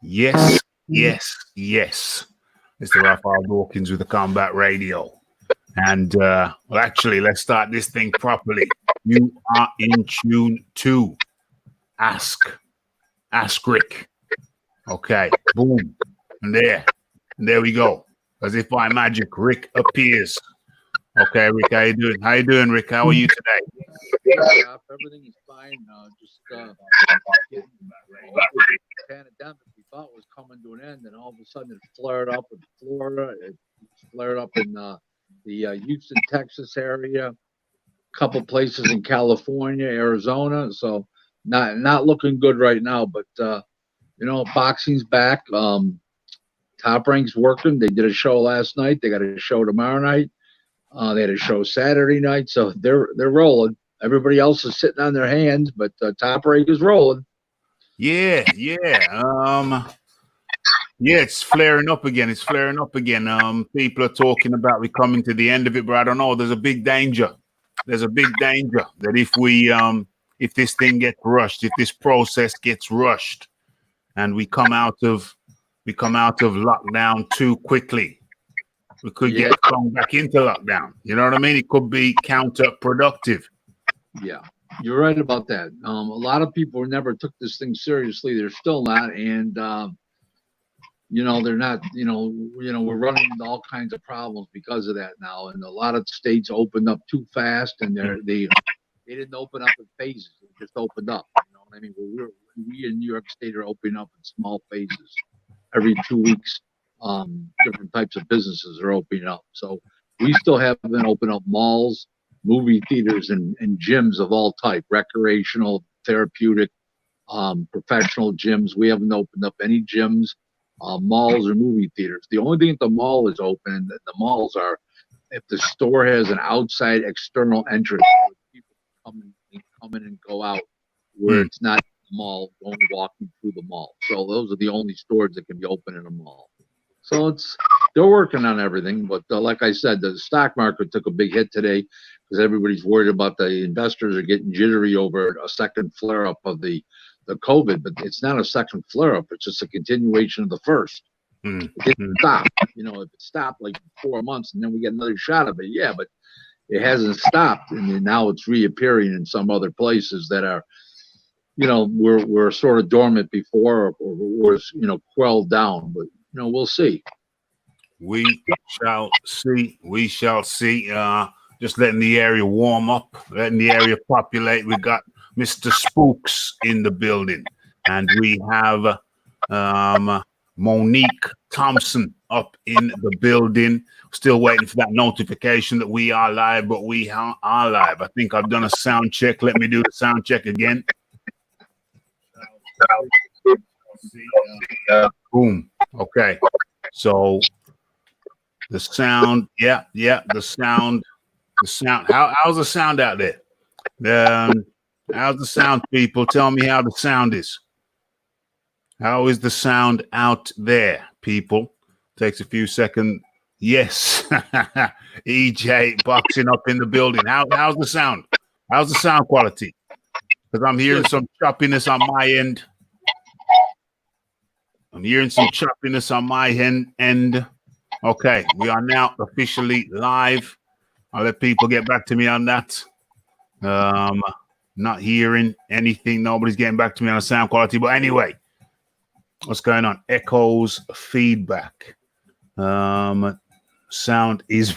Yes, yes, yes. It's the Raphie Dawkins with the Combat Radio. And well, actually, let's start this thing properly. You are in tune to Ask Rick. Okay, boom. And there we go. As if by magic, Rick appears. Okay, Rick, how you doing? How you doing, Rick? How are you today? Yeah, everything is fine. Just pandemic we thought was coming to an end, and all of a sudden it flared up in Florida. It flared up in the Houston, Texas area. A couple places in California, Arizona. So not looking good right now. But boxing's back. Top Rank's working. They did a show last night. They got a show tomorrow night. They had a show Saturday night. So they're rolling. Everybody else is sitting on their hands, but Top Rank is rolling. Yeah. Yeah, it's flaring up again. People are talking about we coming to the end of it, but I don't know. There's a big danger. That if this thing gets rushed, if this process gets rushed, and we come out of lockdown too quickly, we could get thrown back into lockdown. You know what I mean? It could be counterproductive. Yeah, you're right about that. A lot of people never took this thing seriously. They're still not, and they're not. We're running into all kinds of problems because of that now. And a lot of states opened up too fast, and they didn't open up in phases. They just opened up. You know what I mean? We in New York State are opening up in small phases. Every 2 weeks, different types of businesses are opening up. So we still haven't opened up malls, movie theaters, and gyms of all type, recreational, therapeutic, professional gyms. We haven't opened up any gyms, malls, or movie theaters. The only thing at the mall is open, and the malls are if the store has an outside external entrance where people come in and go out, where it's not the mall going walking through the mall. So those are the only stores that can be open in a mall. So they're working on everything, but like I said, the stock market took a big hit today because everybody's worried about the investors are getting jittery over a second flare up of the COVID, but it's not a second flare up; it's just a continuation of the first. It didn't stop. If it stopped like 4 months and then we get another shot of it, but it hasn't stopped, and now it's reappearing in some other places that are, were sort of dormant before or was quelled down, but. We'll see. We shall see. Just letting the area warm up, letting the area populate. We got Mr. Spooks in the building, and we have Monique Thompson up in the building. Still waiting for that notification that we are live, but we are live. I think I've done a sound check. Let me do the sound check again. Boom. Okay. So the sound, the sound. How's the sound out there? How's the sound, people? Tell me how the sound is. How is the sound out there, people? Takes a few seconds. Yes. EJ boxing up in the building. How's the sound? How's the sound quality? Because I'm hearing some choppiness on my end. Okay, we are now officially live. I'll let people get back to me on that. Not hearing anything. Nobody's getting back to me on the sound quality. But anyway, what's going on? Echoes, feedback. Sound is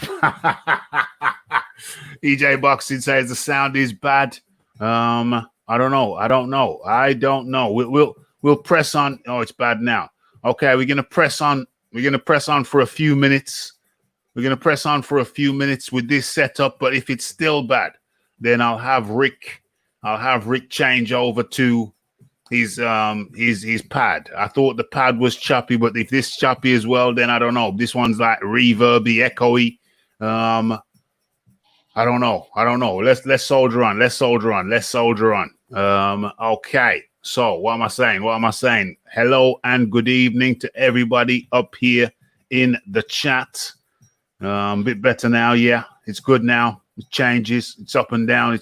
EJ Boxing says the sound is bad. I don't know. We'll press on. Oh, it's bad now. Okay, we're gonna press on. We're gonna press on for a few minutes. With this setup. But if it's still bad, then I'll have Rick change over to his pad. I thought the pad was choppy, but if this choppy as well, then I don't know. This one's like reverby, echoey. I don't know. Let's soldier on. Okay. So what am I saying? Hello and good evening to everybody up here in the chat. A bit better now. Yeah, it's good now. It changes. It's up and down.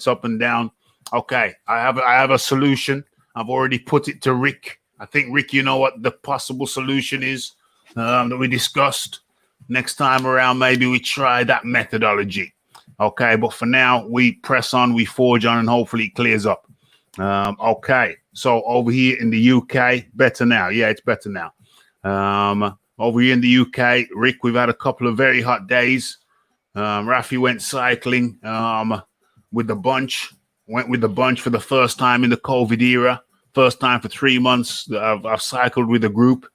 Okay. I have a solution. I've already put it to Rick. I think, Rick, you know what the possible solution is that we discussed. Next time around, maybe we try that methodology. Okay, but for now, we press on, we forge on, and hopefully it clears up. Okay, so over here in the UK, better now. Yeah, it's better now. Over here in the UK, Rick, we've had a couple of very hot days. Raphie went cycling with the bunch. Went with the bunch for the first time in the COVID era. First time for 3 months I've cycled with a group.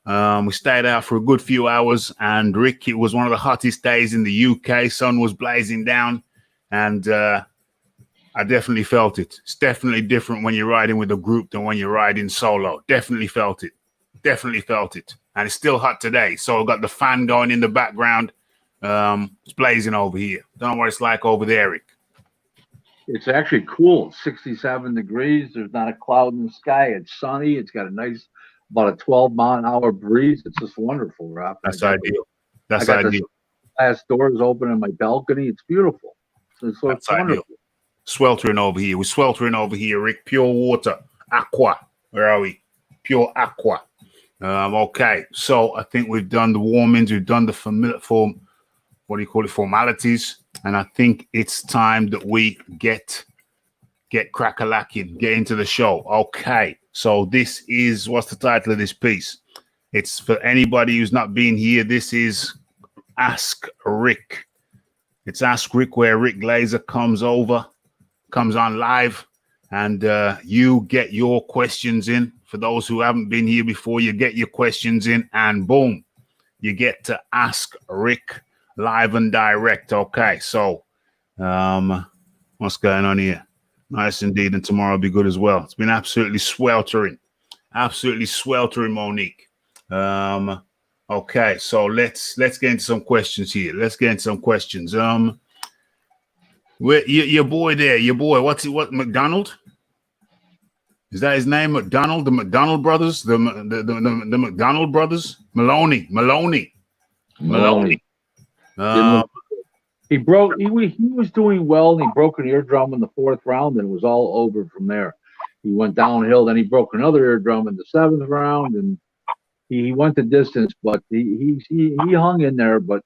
We stayed out for a good few hours, and Rick, it was one of the hottest days in the UK. Sun was blazing down, and I definitely felt it. It's definitely different when you're riding with a group than when you're riding solo. Definitely felt it. Definitely felt it. And it's still hot today. So I've got the fan going in the background. It's blazing over here. Don't know what it's like over there, Rick. It's actually cool. It's 67 degrees. There's not a cloud in the sky. It's sunny. It's got a nice, about a 12-mile-an-hour breeze. It's just wonderful, Rob. That's ideal. That's ideal. The glass doors open on my balcony. It's beautiful. It's wonderful. Ideal. Sweltering over here. We're sweltering over here, Rick. Pure water. Aqua. Where are we? Pure aqua. Okay. So I think we've done the warmings. We've done the formalities. And I think it's time that we get crack-a-lacking, get into the show. Okay. So this is, what's the title of this piece? It's for anybody who's not been here. This is Ask Rick. It's Ask Rick, where Rick Glaser comes on live, and you get your questions in. For those who haven't been here before, you get your questions in, and boom, you get to Ask Rick live and direct. Okay, so what's going on here? Nice indeed, and tomorrow will be good as well. It's been absolutely sweltering, Monique. Okay, so let's get into some questions here. Where your boy there? Your boy, what McDonald? Is that his name? McDonald, the McDonald brothers, the McDonald brothers, Maloney. He was doing well, and he broke an eardrum in the 4th round, and it was all over from there. He went downhill, then he broke another eardrum in the 7th round, and he went the distance, but he hung in there. But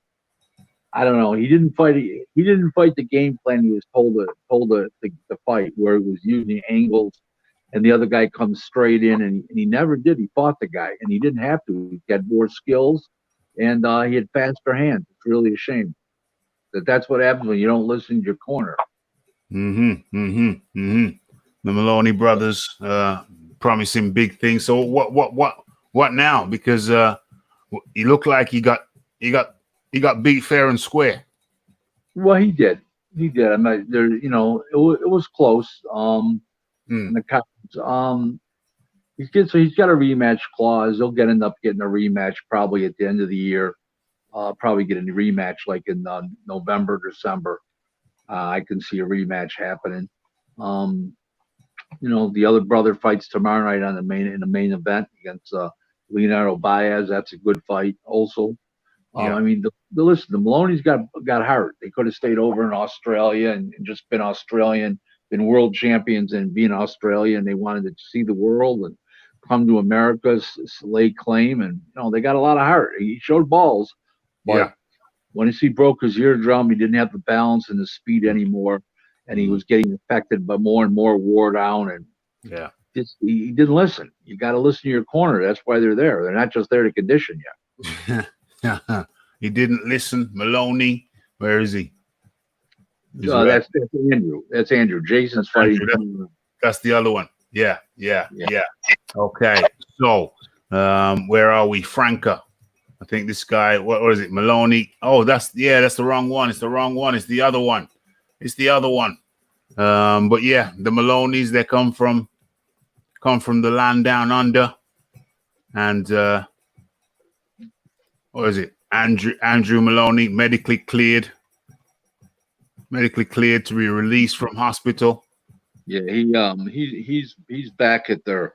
I don't know. He didn't fight. He didn't fight the game plan he was told to fight, where he was using angles, and the other guy comes straight in, and he never did. He fought the guy, and he didn't have to. He had more skills, and he had faster hands. It's really a shame that's what happens when you don't listen to your corner. The Maloney brothers promising big things. So what now? Because he looked like he got beat fair and square. Well, he did. I mean, there, it was close. The cops, he's got a rematch clause. He'll end up getting a rematch probably at the end of the year. Probably get a rematch like in November, December. I can see a rematch happening. The other brother fights tomorrow night in the main event against Leonardo Baez. That's a good fight also. I mean, the Maloney's got heart. They could have stayed over in Australia and just been Australian, been world champions and being Australian. They wanted to see the world and come to America, lay claim, and they got a lot of heart. He showed balls. But when he broke his eardrum, he didn't have the balance and the speed anymore, and he was getting affected, but more and more wore down. And he didn't listen. You got to listen to your corner. That's why they're there. They're not just there to condition you. He didn't listen. Maloney, where is he? That's Andrew. That's Andrew. Jason's fighting. That's the other one. Yeah. Okay. So, where are we? Franca. I think this guy, what is it? Maloney. Oh, that's the wrong one. It's the wrong one. It's the other one. But yeah, the Maloneys, they come from the land down under. And what is it? Andrew Maloney, medically cleared to be released from hospital. Yeah, he's back at their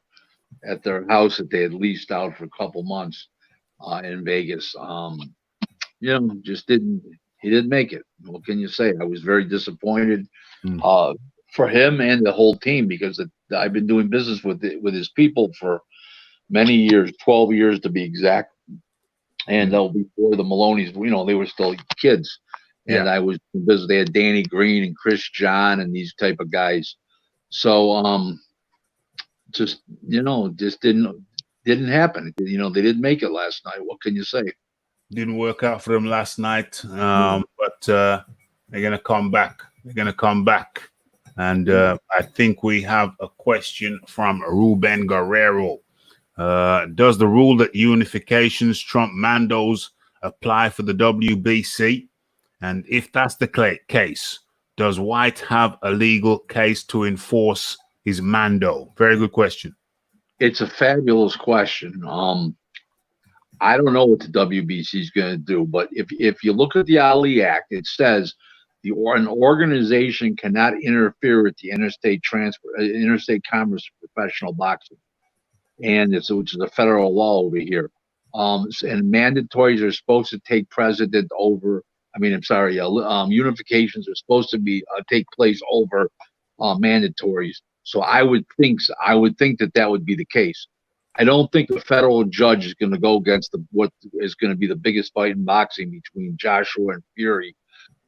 house that they had leased out for a couple months. In Vegas, he didn't make it. What can you say? I was very disappointed for him and the whole team because I've been doing business with his people for many years, 12 years to be exact. And before the Maloney's, you know, they were still kids. And Yeah. I was because they had Danny Green and Chris John and these type of guys. So just just didn't happen. You know, they didn't make it last night. What can you say? Didn't work out for them last night. But they're gonna come back. They're gonna come back. And I think we have a question from Ruben Guerrero. Does the rule that unifications trump mandos apply for the WBC? And if that's the case, does White have a legal case to enforce his mando? Very good question. It's a fabulous question. I don't know what the WBC is going to do, but if you look at the Ali Act, it says an organization cannot interfere with the interstate commerce of professional boxing, and which is a federal law over here. And mandatories are supposed to take precedent over. I mean, I'm sorry. Unifications are supposed to be take place over mandatories. So I would think that would be the case. I don't think a federal judge is going to go against what is going to be the biggest fight in boxing between Joshua and Fury,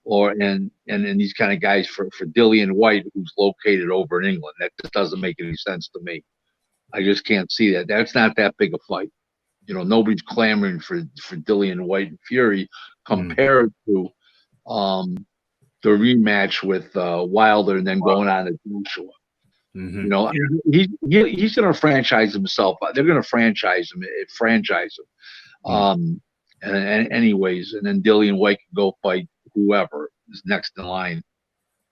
and these kind of guys for Dillian White, who's located over in England. That just doesn't make any sense to me. I just can't see that. That's not that big a fight. You know, nobody's clamoring for Dillian White and Fury compared to the rematch with Wilder and then going on to Joshua. You know, he's going to franchise himself. They're going to franchise him. And anyways, and then Dillian White can go fight whoever is next in line.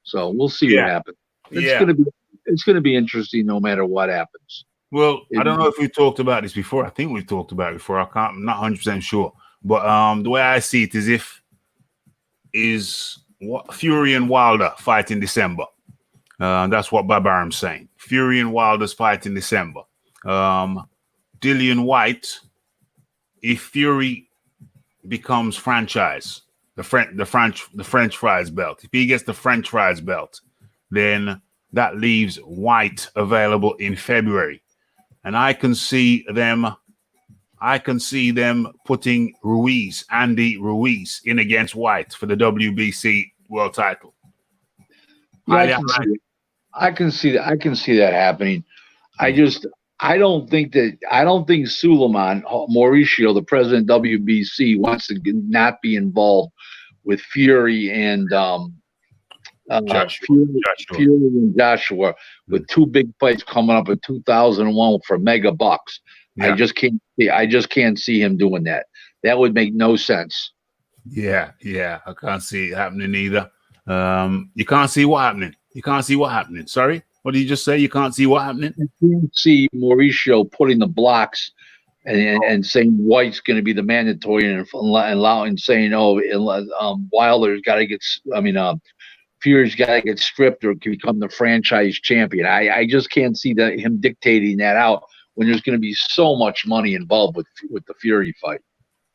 So we'll see what happens. It's going to be interesting no matter what happens. Well, I don't know if we talked about this before. I think we've talked about it before. I'm not 100% sure. But the way I see it is what Fury and Wilder fight in December. That's what Babaram's saying. Fury and Wilder's fight in December. Dillian White, if Fury becomes franchise, the French fries belt. If he gets the French fries belt, then that leaves White available in February. And I can see them putting Andy Ruiz in against White for the WBC world title. Yeah, I can see that happening. I don't think Suleiman Mauricio, the president of WBC, wants to not be involved with Fury and Joshua with two big fights coming up in 2001 for mega bucks. Yeah. I just can't see him doing that. That would make no sense. Yeah, I can't see it happening either. You can't see what happening. You can't see what happening. Sorry, what did you just say? You can't see what happening? You can't see Mauricio putting the blocks and saying White's going to be the mandatory and saying, Wilder's got to get. Fury's got to get stripped or become the franchise champion. I just can't see him dictating that out when there's going to be so much money involved with the Fury fight.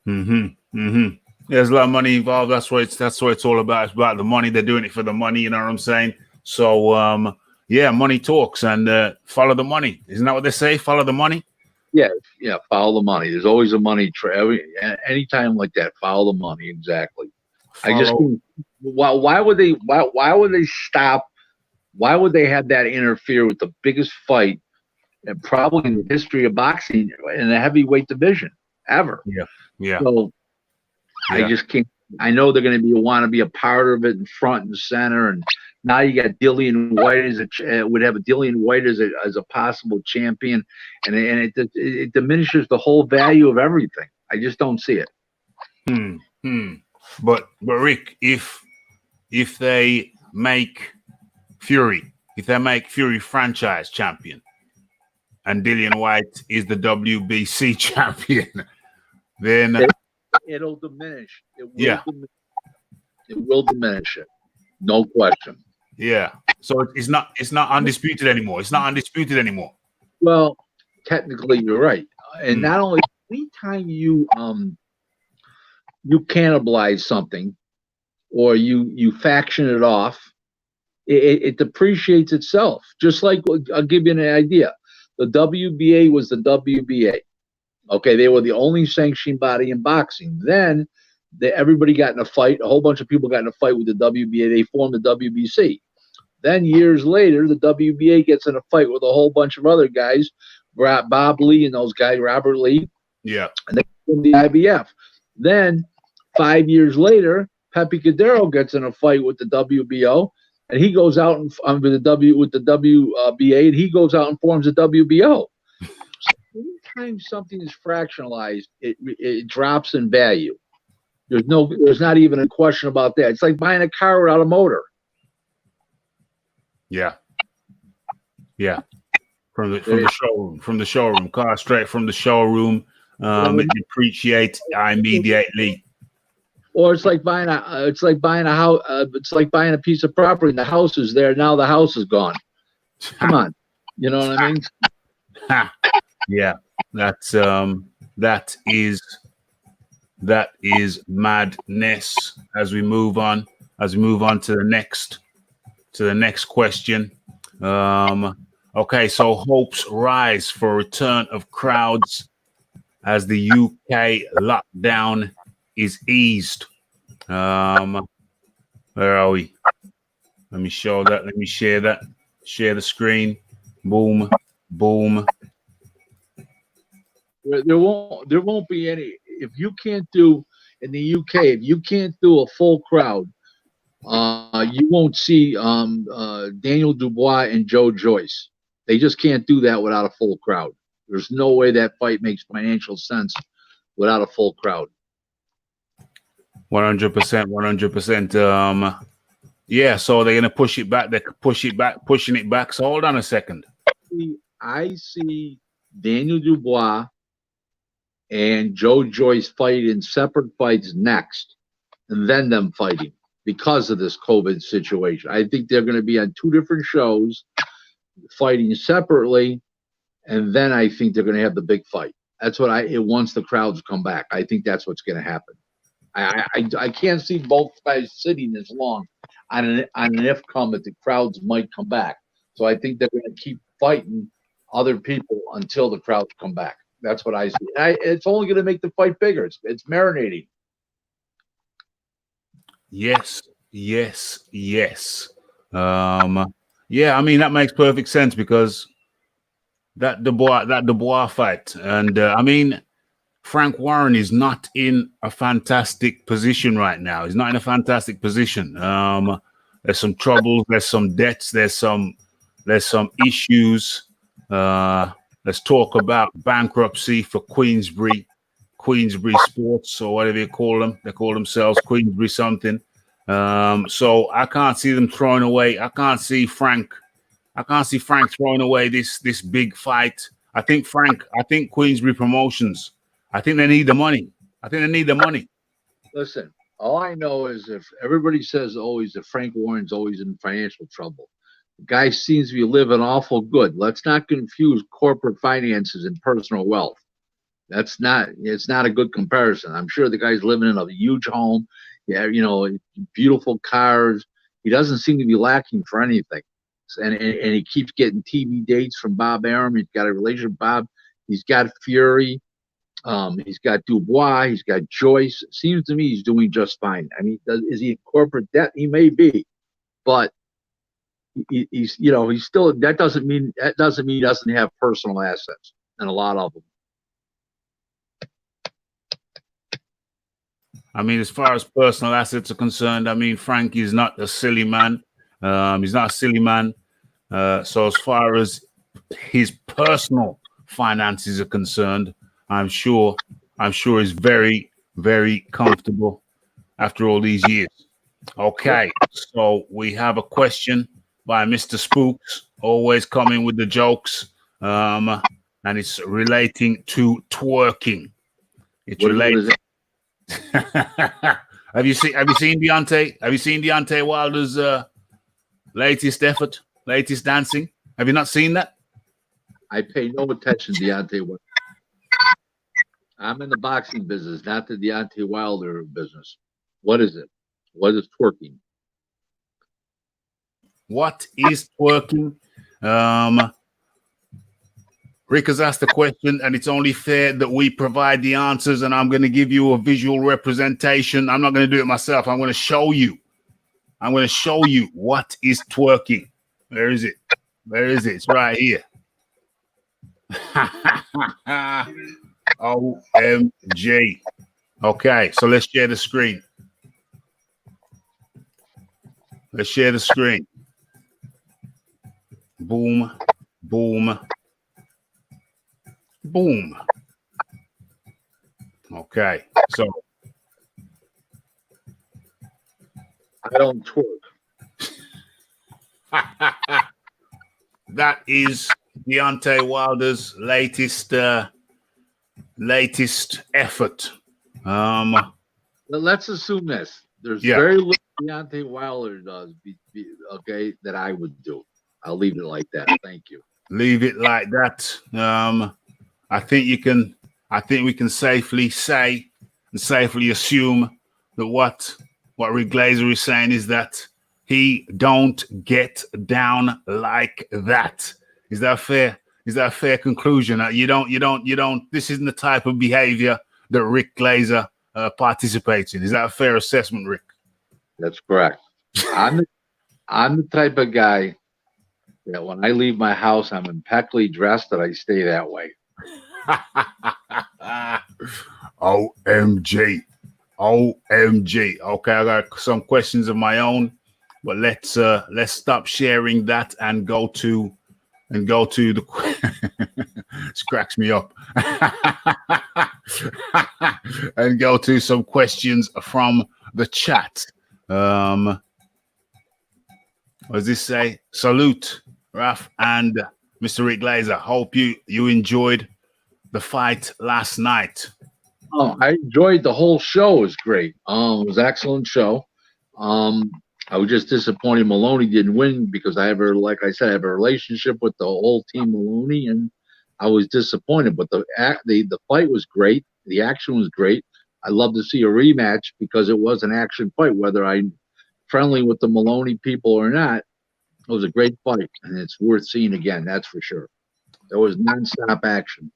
There's a lot of money involved. That's what it's all about. It's about the money. They're doing it for the money. You know what I'm saying? So money talks, and follow the money. Isn't that what they say? Follow the money. Yeah. Follow the money. There's always a money trail. Anytime like that, follow the money. Exactly. Why would they stop? Why would they have that interfere with the biggest fight and probably in the history of boxing in the heavyweight division ever? Yeah. So I just can't. I know they're going to want to be a part of it in front and center, and now you got Dillian White would have a Dillian White as a possible champion, and it diminishes the whole value of everything. I just don't see it. But Rick, if they make Fury franchise champion, and Dillian White is the WBC champion, then it'll diminish. It will diminish it. No question. Yeah. So it's not undisputed anymore. It's not undisputed anymore. Well, technically you're right. And not only anytime you cannibalize something or you faction it off, it depreciates itself. Just like, I'll give you an idea. The WBA was the WBA. Okay, they were the only sanctioning body in boxing. Then everybody got in a fight. A whole bunch of people got in a fight with the WBA. They formed the WBC. Then years later, the WBA gets in a fight with a whole bunch of other guys, Bob Lee and those guys, Robert Lee. Yeah. And they formed the IBF. Then 5 years later, Pepe Cadero gets in a fight with the WBO, and he goes out and with the WBA, and he goes out and forms the WBO. Anytime something is fractionalized, it drops in value. There's not even a question about that. It's like buying a car without a motor. Yeah. Yeah. From the showroom, car straight from the showroom. It depreciates immediately. Or it's like buying a house. It's like buying a piece of property, and the house is there. Now the house is gone. Come on, you know what I mean? Yeah, that is madness. As we move on to the next question. Okay, so hopes rise for return of crowds as the UK lockdown is eased. Where are we? Let me show that. Let me share that. Share the screen. Boom, boom. There won't be any. If you can't do in the UK, if you can't do a full crowd, you won't see Daniel Dubois and Joe Joyce. They just can't do that without a full crowd. There's no way that fight makes financial sense without a full crowd. 100%. Yeah, so they're gonna push it back. They're pushing it back. So hold on a second. I see Daniel Dubois and Joe Joyce fight in separate fights next, and then them fighting because of this COVID situation. I think they're going to be on two different shows, fighting separately, and then I think they're going to have the big fight. That's what once the crowds come back. I think that's what's going to happen. I can't see both guys sitting as long on an if come that the crowds might come back. So I think they're going to keep fighting other people until the crowds come back. That's what I see. It's only going to make the fight bigger. It's marinating. Yes. Yeah, I mean that makes perfect sense because that Dubois fight, and I mean Frank Warren is not in a fantastic position right now. He's not in a fantastic position. There's some troubles. There's some debts. There's some issues. Let's talk about bankruptcy for Queensbury Sports, or whatever you call them. They call themselves Queensbury something. So I can't see them throwing away. I can't see Frank throwing away this big fight. I think Queensbury Promotions. I think they need the money. Listen, all I know is if everybody says always that Frank Warren's always in financial trouble. The guy seems to be living awful good. Let's not confuse corporate finances and personal wealth. It's not a good comparison. I'm sure the guy's living in a huge home. Yeah, beautiful cars. He doesn't seem to be lacking for anything. And he keeps getting TV dates from Bob Arum. He's got a relationship with Bob. He's got Fury. He's got Dubois. He's got Joyce. It seems to me he's doing just fine. I mean, is he in corporate debt? He may be, but he's still. That doesn't mean he doesn't have personal assets, and a lot of them. I mean, as far as personal assets are concerned, I mean, Frank is not a silly man. He's not a silly man. So as far as his personal finances are concerned, I'm sure he's very, very comfortable after all these years. Okay, so we have a question by Mr. Spooks, always coming with the jokes, and it's relating to twerking. It's related. Have you seen Deontay? Have you seen Deontay Wilder's latest dancing? Have you not seen that? I pay no attention to Deontay Wilder. I'm in the boxing business, not the Deontay Wilder business. What is it? What is twerking? What is twerking? Rick has asked the question, and it's only fair that we provide the answers, and I'm going to give you a visual representation. I'm not going to do it myself. I'm going to show you. I'm going to show you what is twerking. Where is it? Where is it? It's right here. OMG. Okay, so let's share the screen. Let's share the screen. Boom, boom, boom. Okay, so I don't twerk. that is Deontay Wilder's latest effort. Let's assume this. There's Yeah. very little Deontay Wilder does, okay, that I would do. I'll leave it like that. Thank you. Leave it like that. I think we can safely say and safely assume that what Rick Glaser is saying is that he don't get down like that. Is that fair? Is that a fair conclusion? You don't. This isn't the type of behavior that Rick Glaser participates in. Is that a fair assessment, Rick? That's correct. I'm the type of guy that when I leave my house, I'm impeccably dressed, and I stay that way. OMG. OMG. Okay, I got some questions of my own, but let's stop sharing that and go to the this cracks me up. And go to some questions from the chat. What does this say? Salute, Raph and Mr. Rick Glaser. Hope you enjoyed the fight last night. Oh, I enjoyed the whole show. It was great. It was an excellent show. I was just disappointed Maloney didn't win because I have a relationship with the whole team Maloney, and I was disappointed. But the fight was great. The action was great. I'd love to see a rematch because it was an action fight, whether I'm friendly with the Maloney people or not. It was a great fight, and it's worth seeing again. That's for sure. There was nonstop action.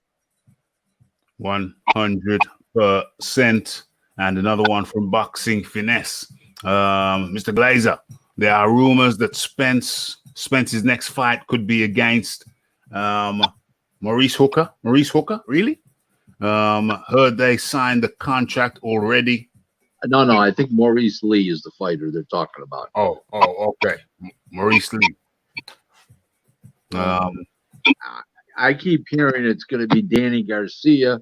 100%. And another one from Boxing Finesse. Mr. Glaser, there are rumors that Spence's next fight could be against Maurice Hooker. Maurice Hooker, really? Heard they signed the contract already. No, I think Maurice Lee is the fighter they're talking about. Oh, okay. Maurice Lee. I keep hearing it's going to be Danny Garcia.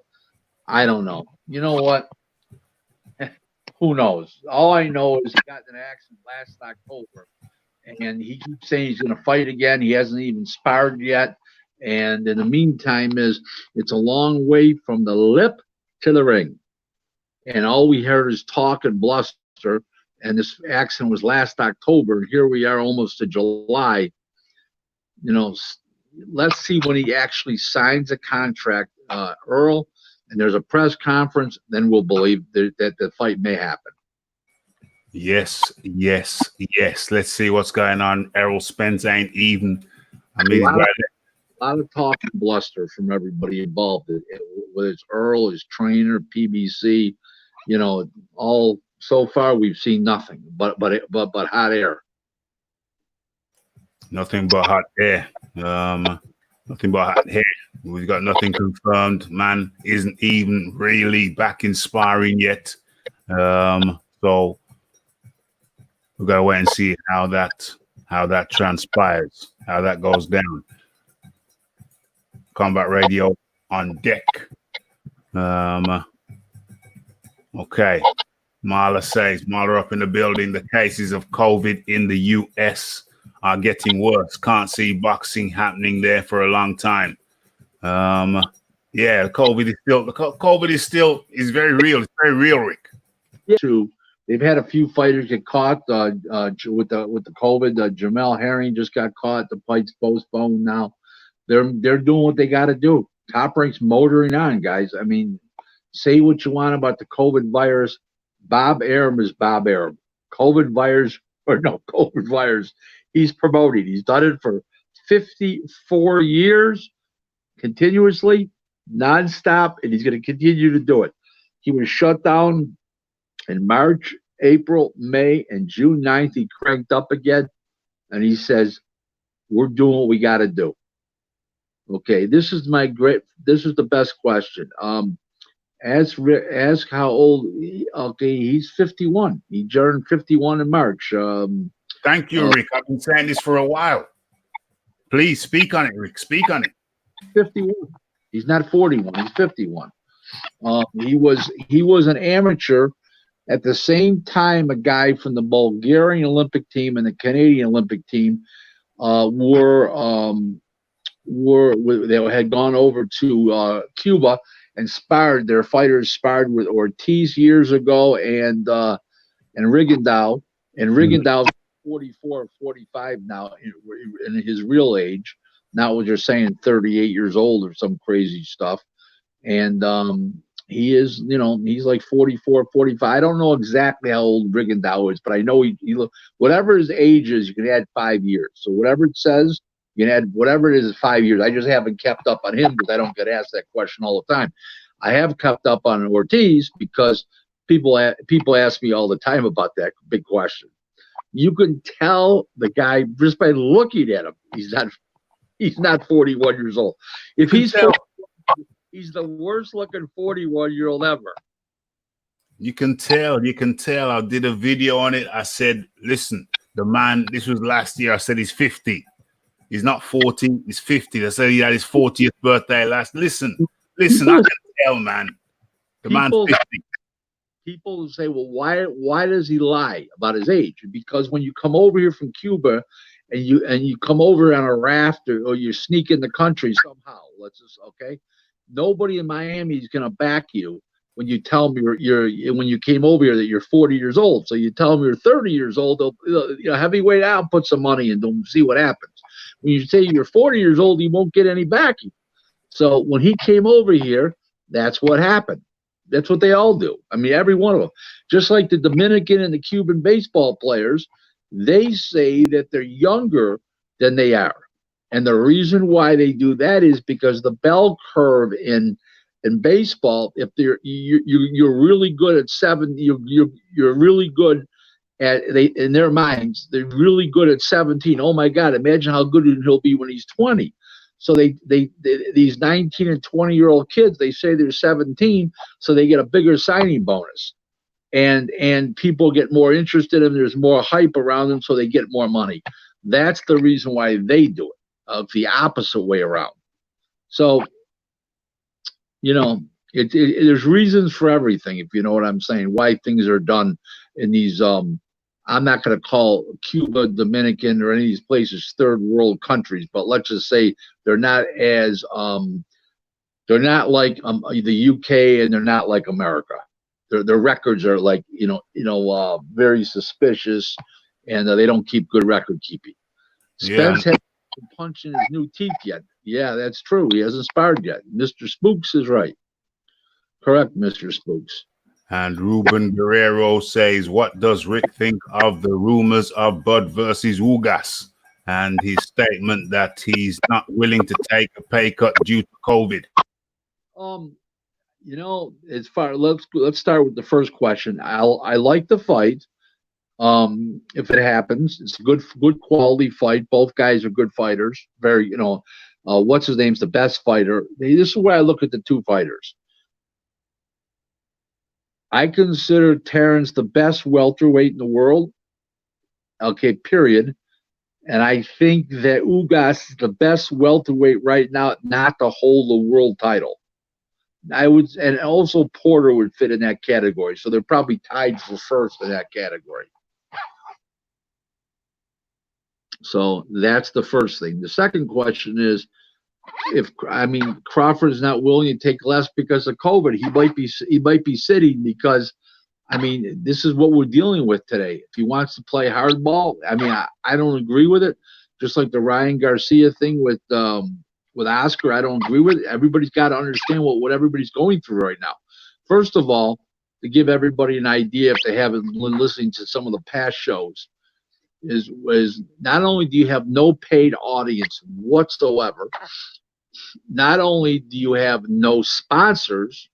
I don't know. You know what? Who knows? All I know is he got in an accident last October, and he keeps saying he's going to fight again. He hasn't even sparred yet. And in the meantime, it's a long way from the lip to the ring. And all we heard is talk and bluster. And this accident was last October. Here we are almost to July. You know, let's see when he actually signs a contract, Earl, and there's a press conference, then we'll believe that the fight may happen. Yes. Let's see what's going on. Errol Spence ain't even. I mean, a lot of talk and bluster from everybody involved. Whether it's Earl, his trainer, PBC, all so far we've seen nothing but hot air. Nothing but hot air. Nothing but hot air. We've got nothing confirmed. Man isn't even really back in sparring yet. So we've got to wait and see how that transpires, how that goes down. Combat Radio on deck. Okay. Marla says, Marla up in the building. The cases of COVID in the US are getting worse. Can't see boxing happening there for a long time. COVID is very real. It's very real, Rick. They've had a few fighters get caught with the COVID. Jamel Herring just got caught. The fight's postponed now. They're doing what they got to do. Top Rank's motoring on, guys. I mean, say what you want about the COVID virus. Bob Arum is Bob Arum. COVID virus. He's promoting. He's done it for 54 years. continuously, nonstop, and he's going to continue to do it. He was shut down in March, April, May, and June 9th. He cranked up again, and he says, "We're doing what we got to do." Okay, this is the best question. Ask how old. Okay, he's 51. He turned 51 in March. Thank you, Rick. I've been saying this for a while. Please speak on it, Rick. Speak on it. 51. He's not 41. He's 51. He was an amateur at the same time. A guy from the Bulgarian Olympic team and the Canadian Olympic team they had gone over to Cuba and sparred. Their fighters sparred with Ortiz years ago and Rigondeaux. And Rigondeaux's 44 or 45 now in his real age. Not what you're saying, 38 years old or some crazy stuff. And he is, he's like 44, 45. I don't know exactly how old Rigondeaux is, but I know he whatever his age is, you can add 5 years. So whatever it says, you can add whatever it is 5 years. I just haven't kept up on him because I don't get asked that question all the time. I have kept up on Ortiz because people ask me all the time about that big question. You can tell the guy just by looking at him. He's not 41 years old. If he's 41, he's the worst looking 41-year-old ever. You can tell. I did a video on it. I said, listen, the man, this was last year. I said he's 50. He's not 40, he's 50. I said he had his 40th birthday last. Listen, I can tell, man. The man's 50. People say, well, why does he lie about his age? Because when you come over here from Cuba and you come over on a raft or you sneak in the country somehow, nobody in Miami is going to back you when you tell me when you came over here that you're 40 years old. So you tell them you're 30 years old, they'll heavyweight out, put some money in, they'll see what happens. When you say you're 40 years old, you won't get any backing. So when he came over here, that's what happened. That's what they all do. I mean, every one of them. Just like the Dominican and the Cuban baseball players, they say that they're younger than they are. And the reason why they do that is because the bell curve in baseball, if you're really good at 7, you're really good at in their minds, they're really good at 17. Oh my God, imagine how good he'll be when he's 20. So these 19 and 20-year-old kids, they say they're 17, so they get a bigger signing bonus. And people get more interested in them. There's more hype around them, so they get more money. That's the reason why they do it. The opposite way around. So, there's reasons for everything, if you know what I'm saying, why things are done in these, I'm not going to call Cuba, Dominican, or any of these places third world countries, but let's just say they're not as, they're not like the UK and they're not like America. Their records are like, very suspicious, and they don't keep good record keeping. Spence hasn't punched in his new teeth yet. Yeah, that's true. He hasn't sparred yet. Mr. Spooks is right. Correct, Mr. Spooks. And Ruben Guerrero says, what does Rick think of the rumors of Bud versus Ugas and his statement that he's not willing to take a pay cut due to COVID? As far let's start with the first question. I like the fight. If it happens, it's a good quality fight. Both guys are good fighters. Very, what's his name's the best fighter. This is where I look at the two fighters. I consider Terrence the best welterweight in the world. Okay, period. And I think that Ugas is the best welterweight right now, not to hold the world title. And also Porter would fit in that category. So they're probably tied for first in that category. So that's the first thing. The second question is, Crawford is not willing to take less because of COVID. He might be sitting because, this is what we're dealing with today. If he wants to play hardball, I don't agree with it. Just like the Ryan Garcia thing with Oscar, I don't agree with it. Everybody's got to understand what everybody's going through right now. First of all, to give everybody an idea, if they haven't been listening to some of the past shows, is not only do you have no paid audience whatsoever, not only do you have no sponsors,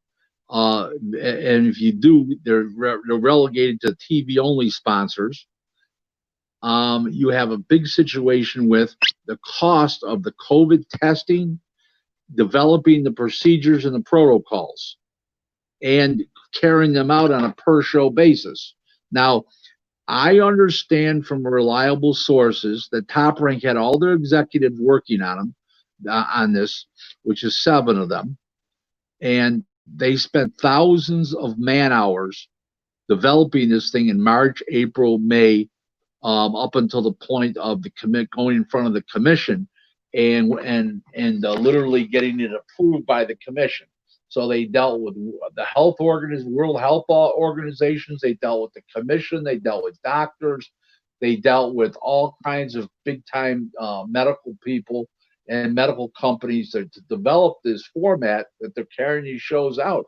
and if you do, they're relegated to TV only sponsors. You have a big situation with the cost of the COVID testing, developing the procedures and the protocols, and carrying them out on a per show basis. Now, I understand from reliable sources that Top Rank had all their executives working on them, on this, which is 7 of them, and they spent thousands of man hours developing this thing in March, April, May, up until the point of the going in front of the commission and literally getting it approved by the commission. So they dealt with the World Health Organizations. They dealt with the commission. They dealt with doctors. They dealt with all kinds of big time medical people and medical companies to develop this format that they're carrying these shows out,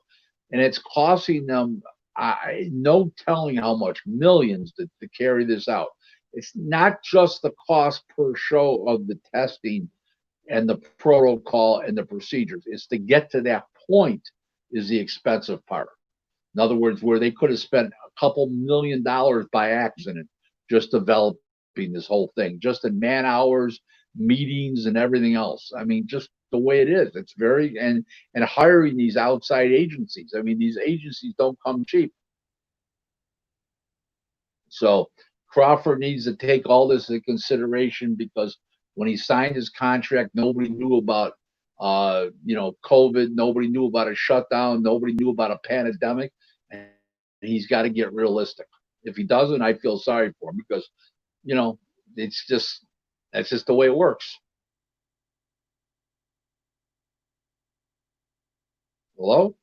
and it's costing them no telling how much, millions to carry this out. It's not just the cost per show of the testing and the protocol and the procedures. It's to get to that point is the expensive part. In other words, where they could have spent a couple $1 million by accident just developing this whole thing, just in man hours, meetings, and everything else. I mean, just the way it is. It's very, and hiring these outside agencies. I mean, these agencies don't come cheap. So Crawford needs to take all this into consideration, because when he signed his contract, nobody knew about COVID. Nobody knew about a shutdown. Nobody knew about a pandemic. And he's got to get realistic. If he doesn't, I feel sorry for him, because, that's just the way it works. Hello?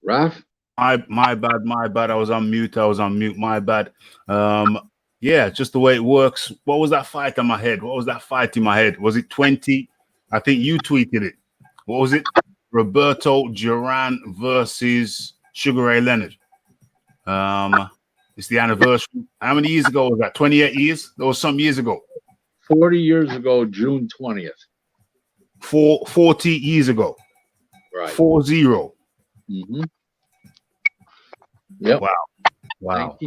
Raph? My bad. I was on mute. My bad. Yeah, just the way it works. What was that fight in my head? Was it 20? I think you tweeted it. What was it? Roberto Duran versus Sugar Ray Leonard. It's the anniversary. How many years ago was that? 28 years? That was some years ago. 40 years ago, June 20th. 40 years ago. Right. 40. Mm-hmm. Yep. Wow.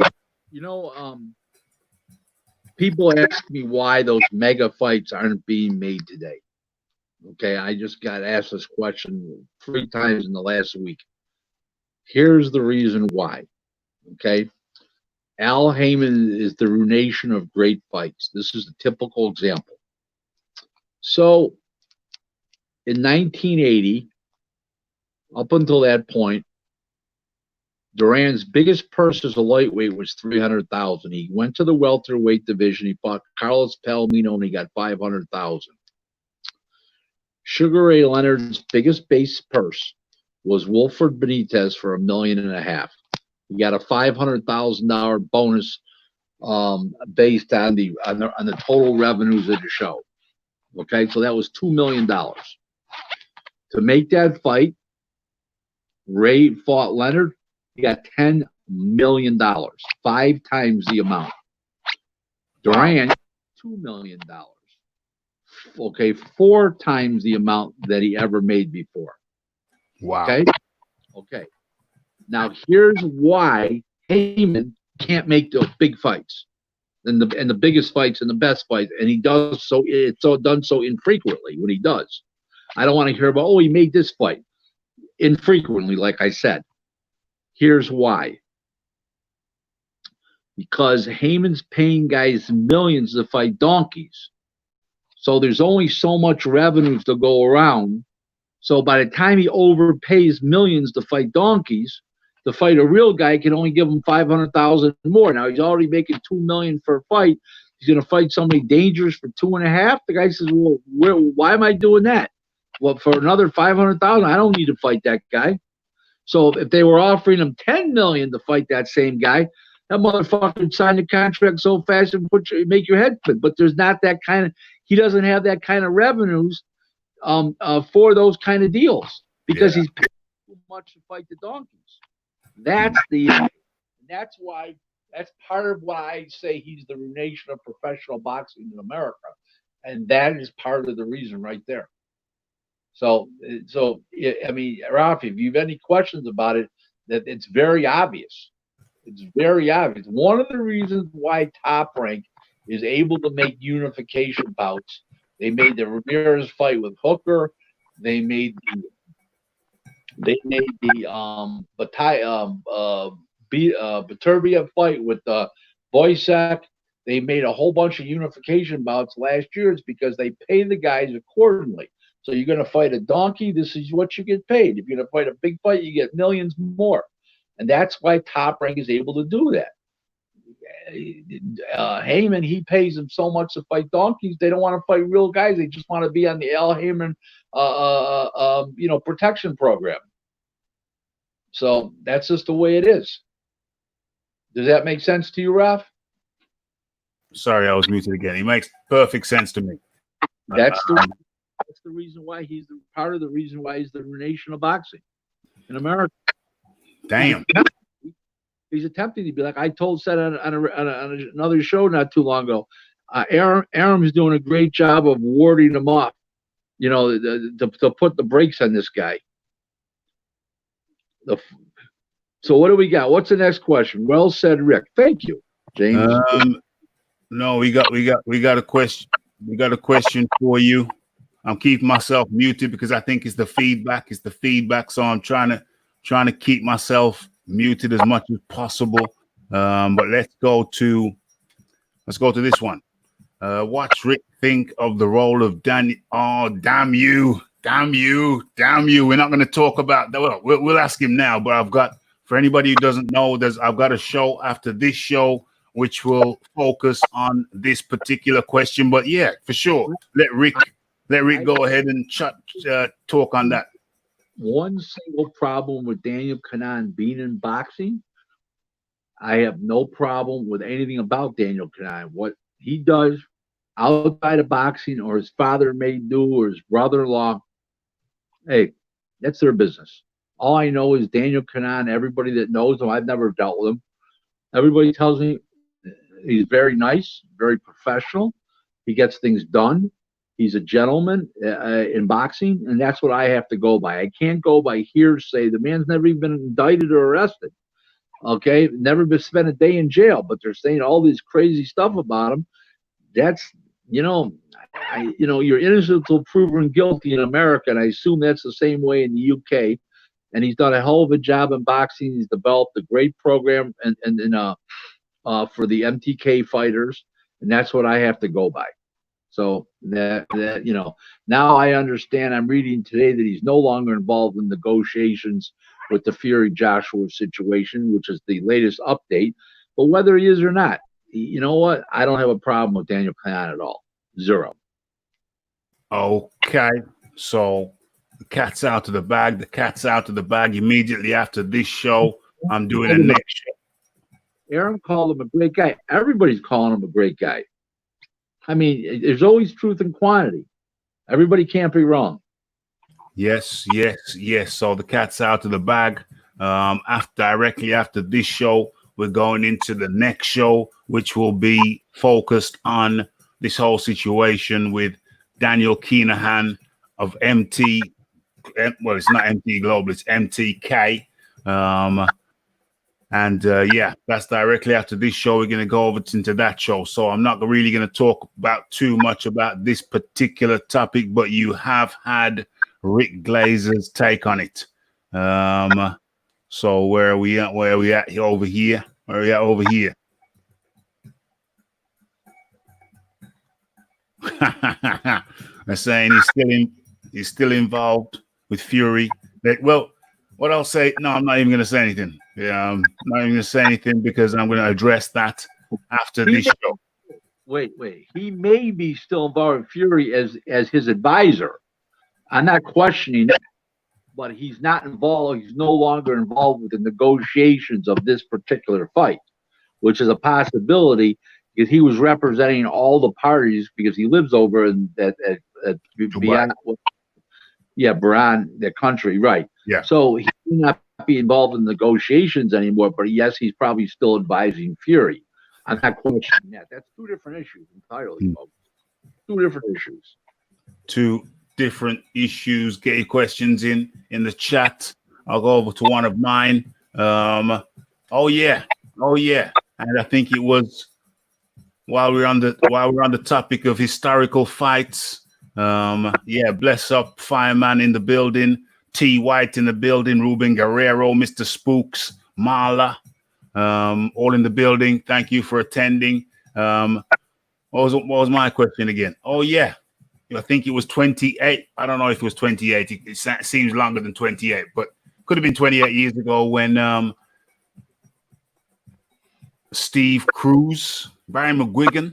People ask me why those mega fights aren't being made today. Okay, I just got asked this question 3 times in the last week. Here's the reason why. Okay, Al Heyman is the ruination of great fights. This is a typical example. So, in 1980, up until that point, Duran's biggest purse as a lightweight was $300,000. He went to the welterweight division. He fought Carlos Palomino and he got $500,000. Sugar Ray Leonard's biggest base purse was Wilfred Benitez for $1.5 million. He got a $500,000 bonus based on the total revenues of the show. Okay, so that was $2 million. To make that fight, Ray fought Leonard. He got $10 million, 5 times the amount. Duran, $2 million. Okay, 4 times the amount that he ever made before. Wow. Okay. Now here's why Heyman can't make the big fights and the biggest fights and the best fights, and he does so. It's done so infrequently when he does. I don't want to hear about, he made this fight infrequently, like I said. Here's why. Because Heyman's paying guys millions to fight donkeys. So there's only so much revenues to go around. So by the time he overpays millions to fight donkeys, to fight a real guy can only give him $500,000 more. Now he's already making $2 million for a fight. He's going to fight somebody dangerous for $2.5 million. The guy says, "Well, why am I doing that? Well, for another $500,000, I don't need to fight that guy." So if they were offering him $10 million to fight that same guy, that motherfucker would sign the contract so fast and make your head spin. But there's not that kind of. He doesn't have that kind of revenues for those kind of deals, because he's paying too much to fight the donkeys. That's part of why I say he's the ruination of professional boxing in America. And that is part of the reason right there. So, I mean, Rafi, if you have any questions about it, that it's very obvious. It's very obvious. One of the reasons why Top Rank is able to make unification bouts. They made the Ramirez fight with Hooker. They made the Baturbia fight with Boysak. They made a whole bunch of unification bouts last year. It's because they pay the guys accordingly. So you're going to fight a donkey, this is what you get paid. If you're going to fight a big fight, you get millions more. And that's why Top Rank is able to do that. Heyman, he pays them so much to fight donkeys. They don't want to fight real guys. They just want to be on the Al Heyman, protection program. So that's just the way it is. Does that make sense to you, Raph? Sorry, I was muted again. It makes perfect sense to me. That's the reason why he's part of the reason why he's the nation of boxing in America. Damn. He's attempting to be like I said on another show not too long ago. Aram's doing a great job of warding him off, to put the brakes on this guy. So what do we got? What's the next question? Well said, Rick. Thank you, James. No, we got a question. We got a question for you. I'm keeping myself muted because I think it's the feedback. It's the feedback. So I'm trying to keep myself muted as much as possible. But let's go to this one. What's Rick think of the role of Danny? Oh, damn you. We're not going to talk about that. Well, we'll ask him now. But for anybody who doesn't know, I've got a show after this show which will focus on this particular question. But yeah, for sure, let Rick go ahead and talk on that. One single problem with Daniel Kanan being in boxing, I have no problem with anything about Daniel Kanan. What he does outside of boxing, or his father may do, or his brother-in-law, hey, that's their business. All I know is Daniel Kanan, everybody that knows him, I've never dealt with him. Everybody tells me he's very nice, very professional. He gets things done. He's a gentleman in boxing, and that's what I have to go by. I can't go by hearsay. The man's never even been indicted or arrested. Okay, never been spent a day in jail, but they're saying all this crazy stuff about him. That's you're innocent until proven guilty in America, and I assume that's the same way in the UK. And he's done a hell of a job in boxing. He's developed a great program and for the MTK fighters, and that's what I have to go by. So that now I understand. I'm reading today that he's no longer involved in negotiations with the Fury Joshua situation, which is the latest update. But whether he is or not, you know what? I don't have a problem with Daniel Kanan at all. Zero. Okay, so the cat's out of the bag. The cat's out of the bag immediately after this show. I'm doing the next show. Aaron called him a great guy. Everybody's calling him a great guy. I mean, there's always truth in quantity. Everybody can't be wrong. Yes. So the cat's out of the bag. Directly after this show, we're going into the next show, which will be focused on this whole situation with Daniel Kinahan of MT. Well, it's not MT Global, it's MTK. That's directly after this show. We're going to go over into that show. So I'm not really going to talk about too much about this particular topic, but you have had Rick Glaser's take on it. So where are we at? Where are we at over here? Where are we at over here? They're saying he's still involved with Fury. What I'll say, no, I'm not even going to say anything. Yeah, I'm not even going to say anything because I'm going to address that after this show. Wait. He may be still involved with Fury as his advisor. I'm not questioning that, but he's not involved. He's no longer involved with the negotiations of this particular fight, which is a possibility because he was representing all the parties because he lives over in that beyond. Bahrain, the country, right? Yeah. So he may not be involved in negotiations anymore, but yes, he's probably still advising Fury. I'm not questioning that. That's two different issues entirely, folks. Two different issues. Two different issues. Get your questions in the chat. I'll go over to one of mine. Oh yeah, and I think it was while we're on the topic of historical fights. Yeah, bless up Fireman in the building, T White in the building, Ruben Guerrero, Mr. Spooks, Marla, all in the building. Thank you for attending. What was my question again? Oh yeah, I think it was 28. I don't know if it was 28. It seems longer than 28, but could have been 28 years ago when Steve Cruz, Barry McGuigan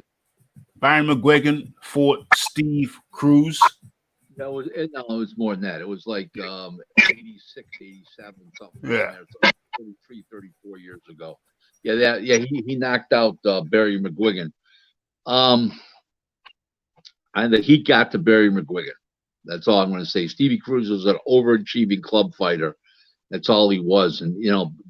fought Steve Cruz. No, it was more than that. It was like 86, 87, something. Yeah. 33, 34 years ago. Yeah, he knocked out Barry McGuigan. And that he got to Barry McGuigan. That's all I'm going to say. Stevie Cruz was an overachieving club fighter. That's all he was. And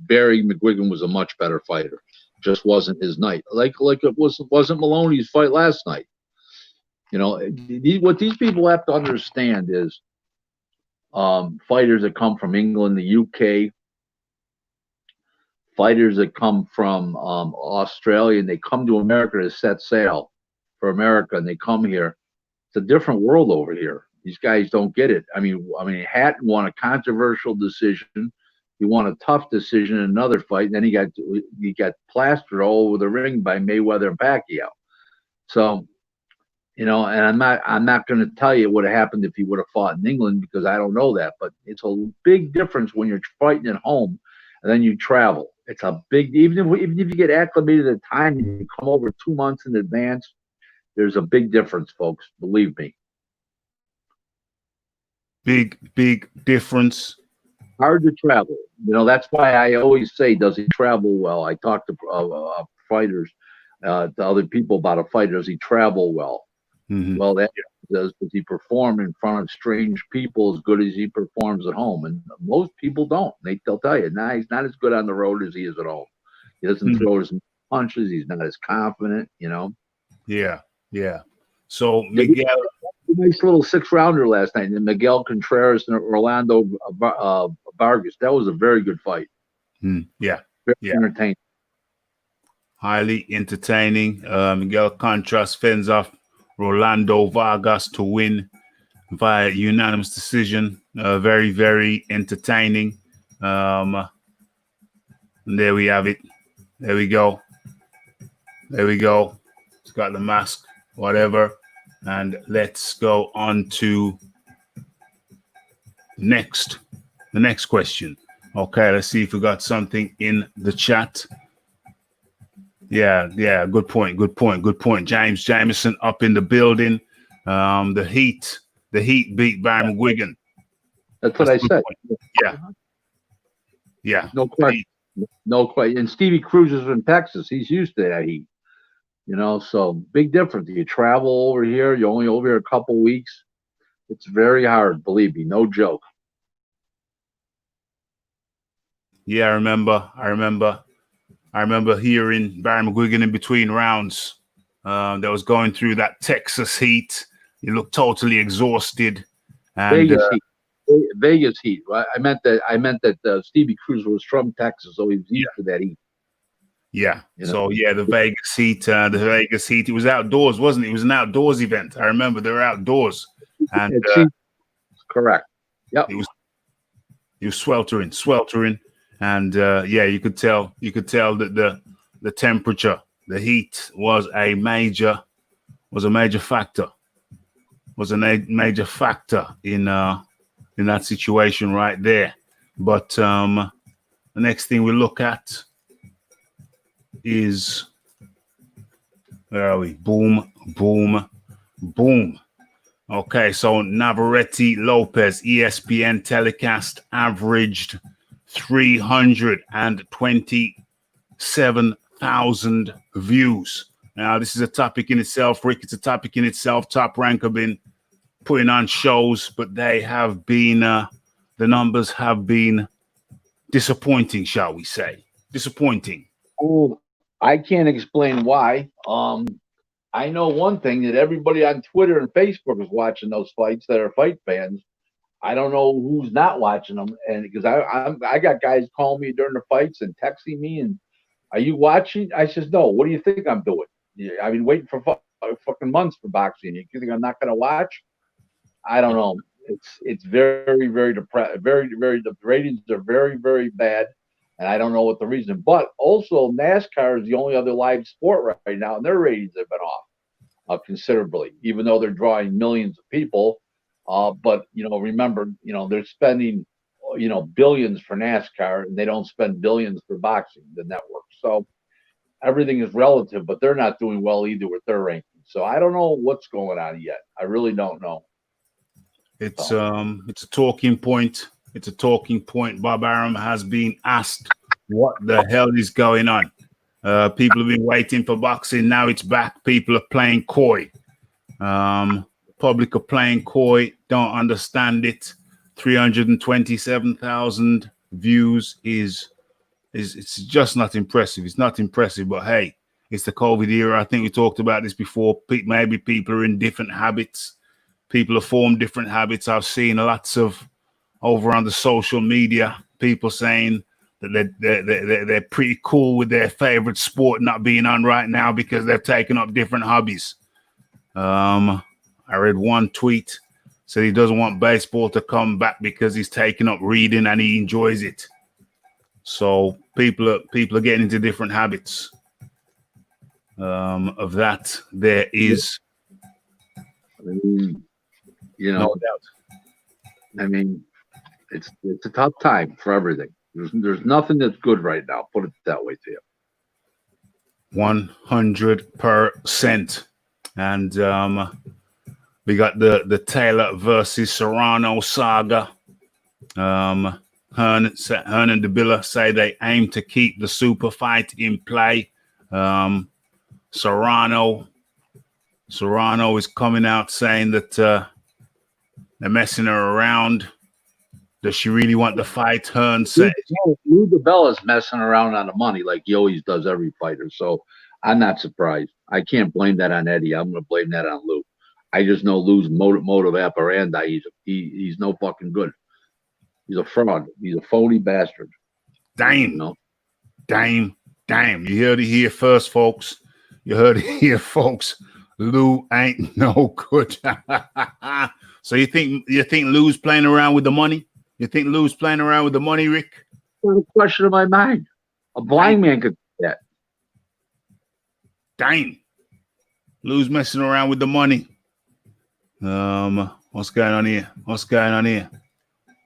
Barry McGuigan was a much better fighter. Just wasn't his night. Like it wasn't Maloney's fight last night. What these people have to understand is fighters that come from England, the UK, fighters that come from Australia, and they come to America to set sail for America, and they come here. It's a different world over here. These guys don't get it. I mean, Hatton won a controversial decision. He won a tough decision in another fight, and then he got plastered all over the ring by Mayweather and Pacquiao. So, and I'm not going to tell you what would have happened if he would have fought in England, because I don't know that. But it's a big difference when you're fighting at home and then you travel. It's a big, even if you get acclimated at the time and you come over 2 months in advance, there's a big difference, folks. Believe me. Big difference. Hard to travel. That's why I always say, does he travel well? I talk to fighters, to other people about a fighter. Does he travel well? Mm-hmm. Well, does he perform in front of strange people as good as he performs at home? And most people don't. They'll tell you, nah, he's not as good on the road as he is at home. He doesn't throw as many punches. He's not as confident, Yeah. So Miguel, nice little 6-rounder last night. And Miguel Contreras and Orlando Vargas. That was a very good fight. Yeah. Very entertaining. Highly entertaining. Miguel Contreras fends off Rolando Vargas to win via unanimous decision. Very, very entertaining. And there we have it. There we go. It's got the mask, whatever. And let's go on to the next question. Okay, let's see if we got something in the chat. Yeah, good point. James Jameson up in the building. The Heat beat Barry McGuigan. That's what I said. Yeah. No question. And Stevie Cruz is from Texas. He's used to that heat. So big difference. You travel over here. You're only over here a couple weeks. It's very hard, believe me. No joke. Yeah, I remember hearing Barry McGuigan in between rounds. That was going through that Texas heat. He looked totally exhausted. And Vegas heat. I meant that Stevie Cruz was from Texas, so he was used to that heat. Yeah. So the Vegas heat. It was outdoors, wasn't it? It was an outdoors event. I remember they were outdoors, and correct. Yep. He was sweltering, and you could tell that the temperature, the heat was a major factor. Was a major factor in that situation right there. But the next thing we look at is, where are we? Boom. Okay, so Navarrete Lopez ESPN telecast averaged 327,000 views. Now, this is a topic in itself, Rick. It's a topic in itself. Top Rank have been putting on shows, but they have been, the numbers have been disappointing, shall we say. Disappointing. Oh, I can't explain why. I know one thing that everybody on Twitter and Facebook is watching those fights that are fight fans. I don't know who's not watching them, and because I got guys calling me during the fights and texting me, and are you watching? I says no. What do you think I'm doing? Yeah, I've been waiting for fucking months for boxing. You think I'm not going to watch? I don't know. It's very very depressed. Very the ratings are very bad, and I don't know what the reason. But also NASCAR is the only other live sport right now, and their ratings have been off considerably, even though they're drawing millions of people. But remember, they're spending, billions for NASCAR, and they don't spend billions for boxing, the network. So everything is relative, but they're not doing well either with their rankings. So I don't know what's going on yet. I really don't know. It's a talking point. It's a talking point. Bob Arum has been asked what the hell is going on. People have been waiting for boxing. Now it's back. People are playing coy. Public are playing coy. Don't understand it. 327,000 views is it's just not impressive. It's not impressive. But hey, it's the COVID era. I think we talked about this before. Maybe people are in different habits. People have formed different habits. I've seen lots of over on the social media people saying that they're pretty cool with their favorite sport not being on right now because they've taken up different hobbies. I read one tweet said he doesn't want baseball to come back because he's taken up reading and he enjoys it. So people are getting into different habits. Of that, there is no doubt. I mean, it's a tough time for everything. There's nothing that's good right now. Put it that way to you. 100%. And we got the Taylor versus Serrano saga. Hearn and DeBilla say they aim to keep the super fight in play. Serrano is coming out saying that they're messing her around. Does she really want the fight? Hearn said Lou DeBella's messing around on the money like he always does every fighter. So I'm not surprised. I can't blame that on Eddie. I'm going to blame that on Lou. I just know Lou's motive operandi. He's no fucking good. He's a fraud. He's a phony bastard. Damn. You heard it here first, folks. You heard it here, folks. Lou ain't no good. So you think Lou's playing around with the money? You think Lou's playing around with the money, Rick? No question in my mind. A blind man could do that. Damn. Lou's messing around with the money. What's going on here?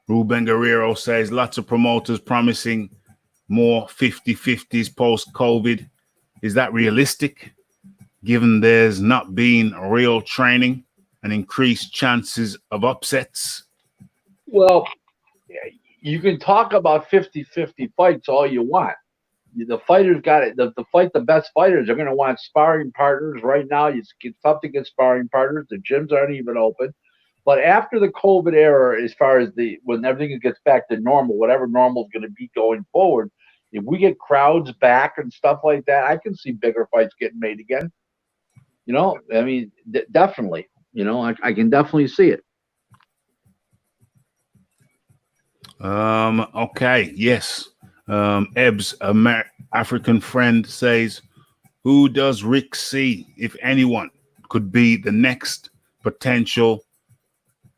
Ruben Guerrero says lots of promoters promising more 50-50s post-COVID. Is that realistic, given there's not been real training and increased chances of upsets? Well, you can talk about 50-50 fights all you want. The fighters got it. The best fighters are going to want sparring partners. Right now, it's tough to get sparring partners. The gyms aren't even open. But after the COVID era, as far as when everything gets back to normal, whatever normal is going to be going forward, if we get crowds back and stuff like that, I can see bigger fights getting made again. I mean, definitely. I can definitely see it. Okay. Yes. Ebbs, African friend, says, who does Rick see, if anyone, could be the next potential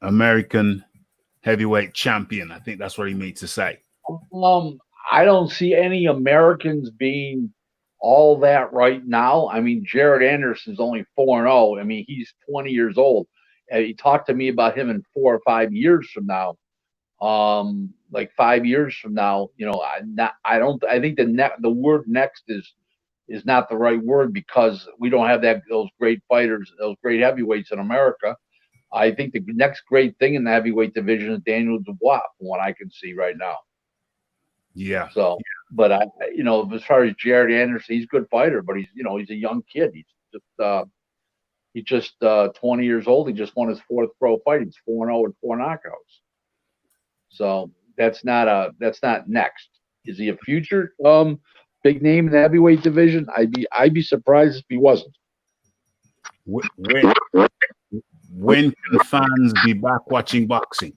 American heavyweight champion? I think that's what he means to say. I don't see any Americans being all that right now. I mean, Jared Anderson's only 4-0. I mean, he's 20 years old. He talked to me about him in 4 or 5 years from now. Like 5 years from now, I think the word next is not the right word, because we don't have those great fighters, those great heavyweights in America. I think the next great thing in the heavyweight division is Daniel Dubois, from what I can see right now. Yeah. So, but as far as Jared Anderson, he's a good fighter, but he's a young kid. He's just 20 years old. He just won his 4th pro fight. He's 4-0 with 4 knockouts. So that's not next. Is he a future big name in the heavyweight division? I'd be surprised if he wasn't. When can fans be back watching boxing?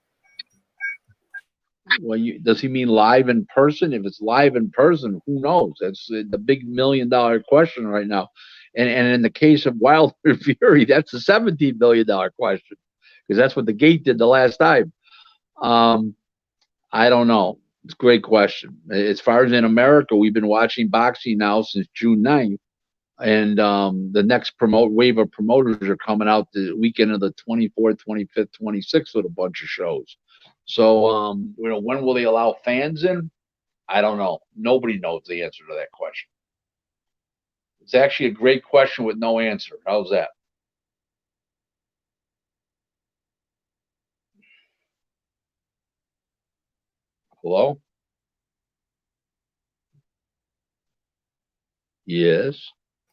Well, does he mean live in person? If it's live in person, who knows? That's the big $1 million question right now. And in the case of Wilder Fury, that's a $17 million question because that's what the gate did the last time. I don't know. It's a great question. As far as in America, we've been watching boxing now since June 9th. And the next wave of promoters are coming out the weekend of the 24th, 25th, 26th with a bunch of shows. So, when will they allow fans in? I don't know. Nobody knows the answer to that question. It's actually a great question with no answer. How's that? Hello? Yes.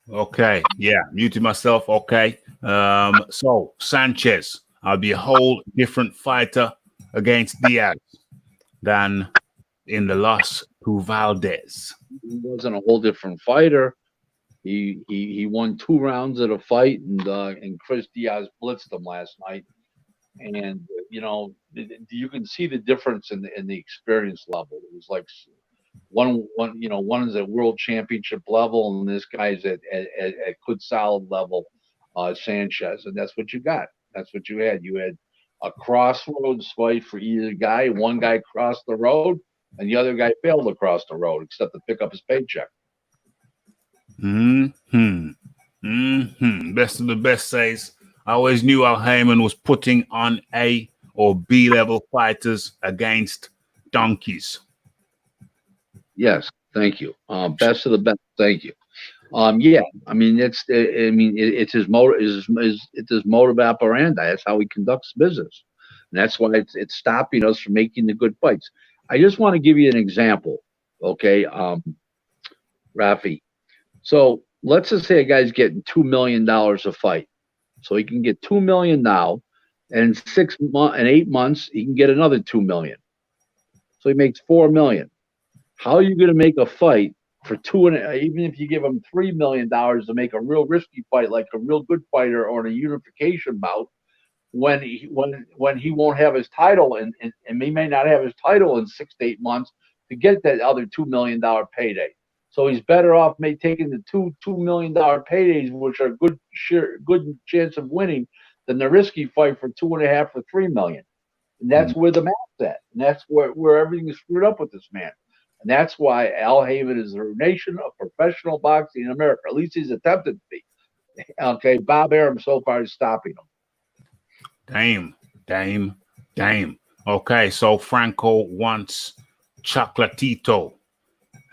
Okay, yeah, muted myself. Okay, so Sanchez, I'll be a whole different fighter against Diaz than in the loss to Valdez. He wasn't a whole different fighter. He won 2 rounds of the fight, and Chris Diaz blitzed him last night. And you can see the difference in the experience level. It was like one is at world championship level, and this guy's at good solid level, Sanchez, and that's what you got. That's what you had. You had a crossroads fight for either guy. One guy crossed the road, and the other guy failed to cross the road, except to pick up his paycheck. Best of the best says, I always knew Al Heyman was putting on A or B level fighters against donkeys. Yes, thank you. Best of the best. Thank you. Yeah, I mean it's his motive it's his modus operandi. That's how he conducts business, and that's why it's stopping us from making the good fights. I just want to give you an example, okay, Raphie. So let's just say a guy's getting $2 million a fight, so he can get 2 million now, and in 8 months he can get another 2 million, so he makes 4 million. How are you going to make a fight for even if you give him $3 million to make a real risky fight, like a real good fighter or a unification bout, when he won't have his title and he may not have his title in 6 to 8 months to get that other $2 million payday. So he's better off taking the $2 million paydays, which are good chance of winning, than the risky fight for 2.5 or 3 million. And that's where the math's at, and that's where everything is screwed up with this man. And that's why Al Heyman is the nation of professional boxing in America. At least he's attempted to be. Okay, Bob Arum so far is stopping him. Damn. Okay, so Franco wants Chocolatito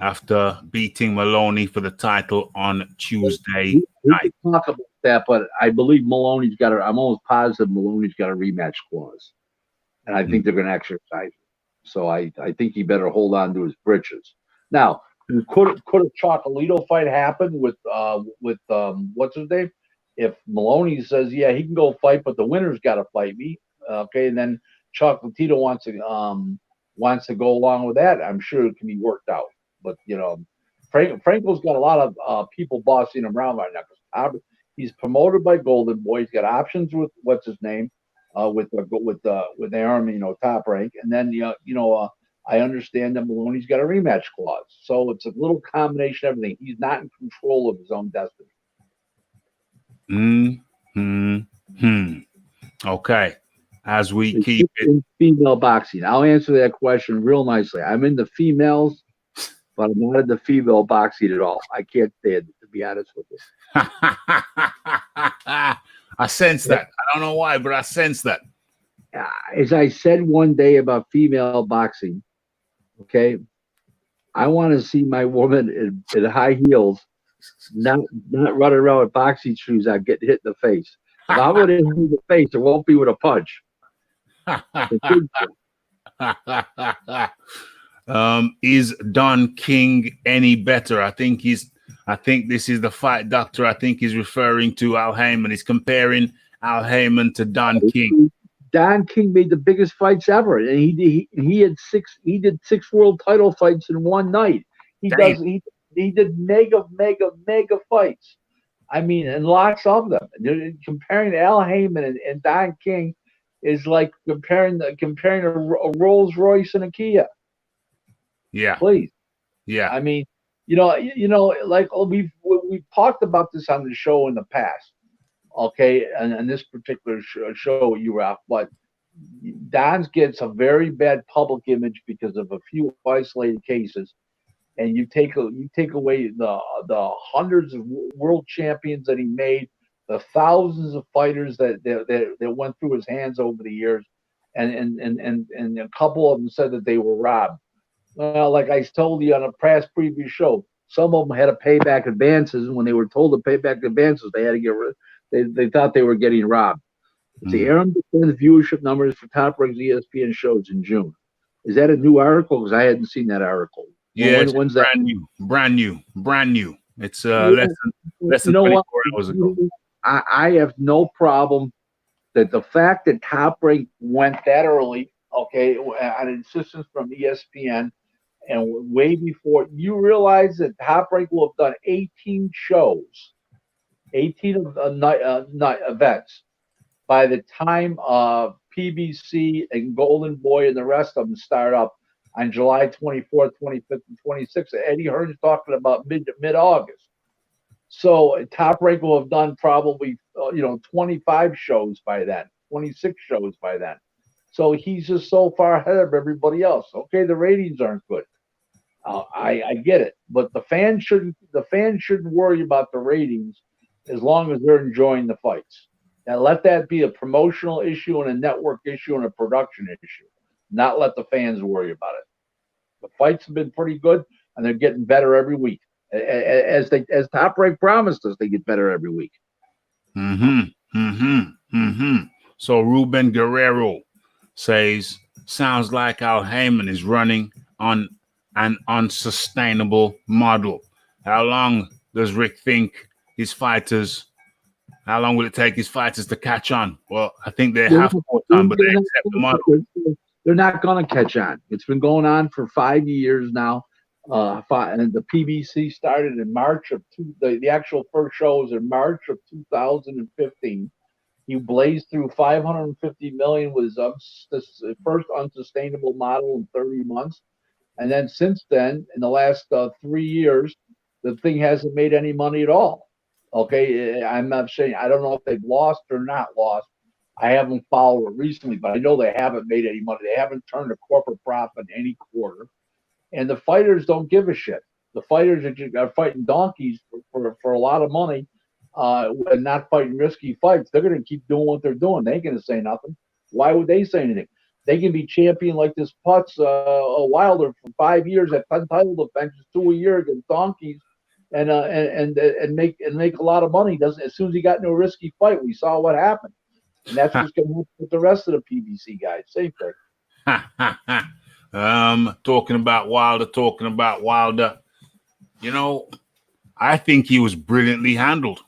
after beating Maloney for the title on Tuesday night. We can talk about that, but I believe I'm almost positive Maloney's got a rematch clause. And I think they're going to exercise it. So I think he better hold on to his britches. Now, could a Chocolatito fight happen with what's his name? If Maloney says, yeah, he can go fight, but the winner's got to fight me, okay, and then Chocolatito wants to go along with that, I'm sure it can be worked out. But Franco's got a lot of people bossing him around right now. He's promoted by Golden Boy. He's got options with what's his name. With Arum, Top Rank, and then I understand that Maloney's got a rematch clause, so it's a little combination of everything. He's not in control of his own destiny. Okay, as we keep it in female boxing, I'll answer that question real nicely. I'm in the females, but I'm not in the female boxing at all. I can't stand it, to be honest with you. I sense that. I don't know why, but I sense that. As I said one day about female boxing, okay, I want to see my woman in high heels, not running around with boxing shoes on, getting hit in the face. If I'm going to hit in the face, it won't be with a punch. Is Don King any better? I think this is the fight doctor. I think he's referring to Al Heyman. He's comparing Al Heyman to Don King. Don King made the biggest fights ever, and he did 6 world title fights in one night. He did mega fights. I mean, and lots of them. Comparing Al Heyman and Don King is like comparing a Rolls Royce and a Kia. Yeah. Please. Yeah. I mean, like we've talked about this on the show in the past, okay, and this particular show you were off, but Don's gets a very bad public image because of a few isolated cases, and you take away the hundreds of world champions that he made, the thousands of fighters that went through his hands over the years, and a couple of them said that they were robbed. Well, like I told you on a past previous show, some of them had to pay back advances, and when they were told to pay back advances, they had to get rid. They thought they were getting robbed. It's the Aaron defends viewership numbers for top ranked ESPN shows in June. Is that a new article? Because I hadn't seen that article. Yeah, when's that? Brand new. It's less than 24 hours ago. I have no problem that the fact that Top Rank went that early, okay, on insistence from ESPN, and way before you realize that Top Rank will have done 18 shows, 18 night events by the time PBC and Golden Boy and the rest of them start up on July 24th, 25th, and 26th. Eddie Hearn's talking about mid-August. So Top Rank will have done probably 25 shows by then, 26 shows by then. So he's just so far ahead of everybody else. Okay, the ratings aren't good. I get it, but the fans shouldn't worry about the ratings as long as they're enjoying the fights. Now let that be a promotional issue and a network issue and a production issue. Not let the fans worry about it. The fights have been pretty good, and they're getting better every week. As Top Rank promised us, they get better every week. So Ruben Guerrero says, sounds like Al Heyman is running on an unsustainable model. How long does Rick think how long will it take his fighters to catch on? Well, I think they have more time, but they accept the model. They're not going to catch on. It's been going on for 5 years now. And the PBC started in March of the actual first show was in March of 2015. He blazed through 550 million with his first unsustainable model in 30 months. And then since then, in the last 3 years, the thing hasn't made any money at all. Okay, I'm not saying I don't know if they've lost or not lost. I haven't followed it recently, but I know they haven't made any money. They haven't turned a corporate profit any quarter. And the fighters don't give a shit. The fighters are fighting donkeys for a lot of money and not fighting risky fights. They're going to keep doing what they're doing. They ain't going to say nothing. Why would they say anything? They can be champion like this Putz Wilder for 5 years at 10 title defenses, 2 a year against donkeys, and make a lot of money. As soon as he got into a risky fight, we saw what happened. And that's what's going to happen with the rest of the PBC guys. Same thing. Talking about Wilder. I think he was brilliantly handled.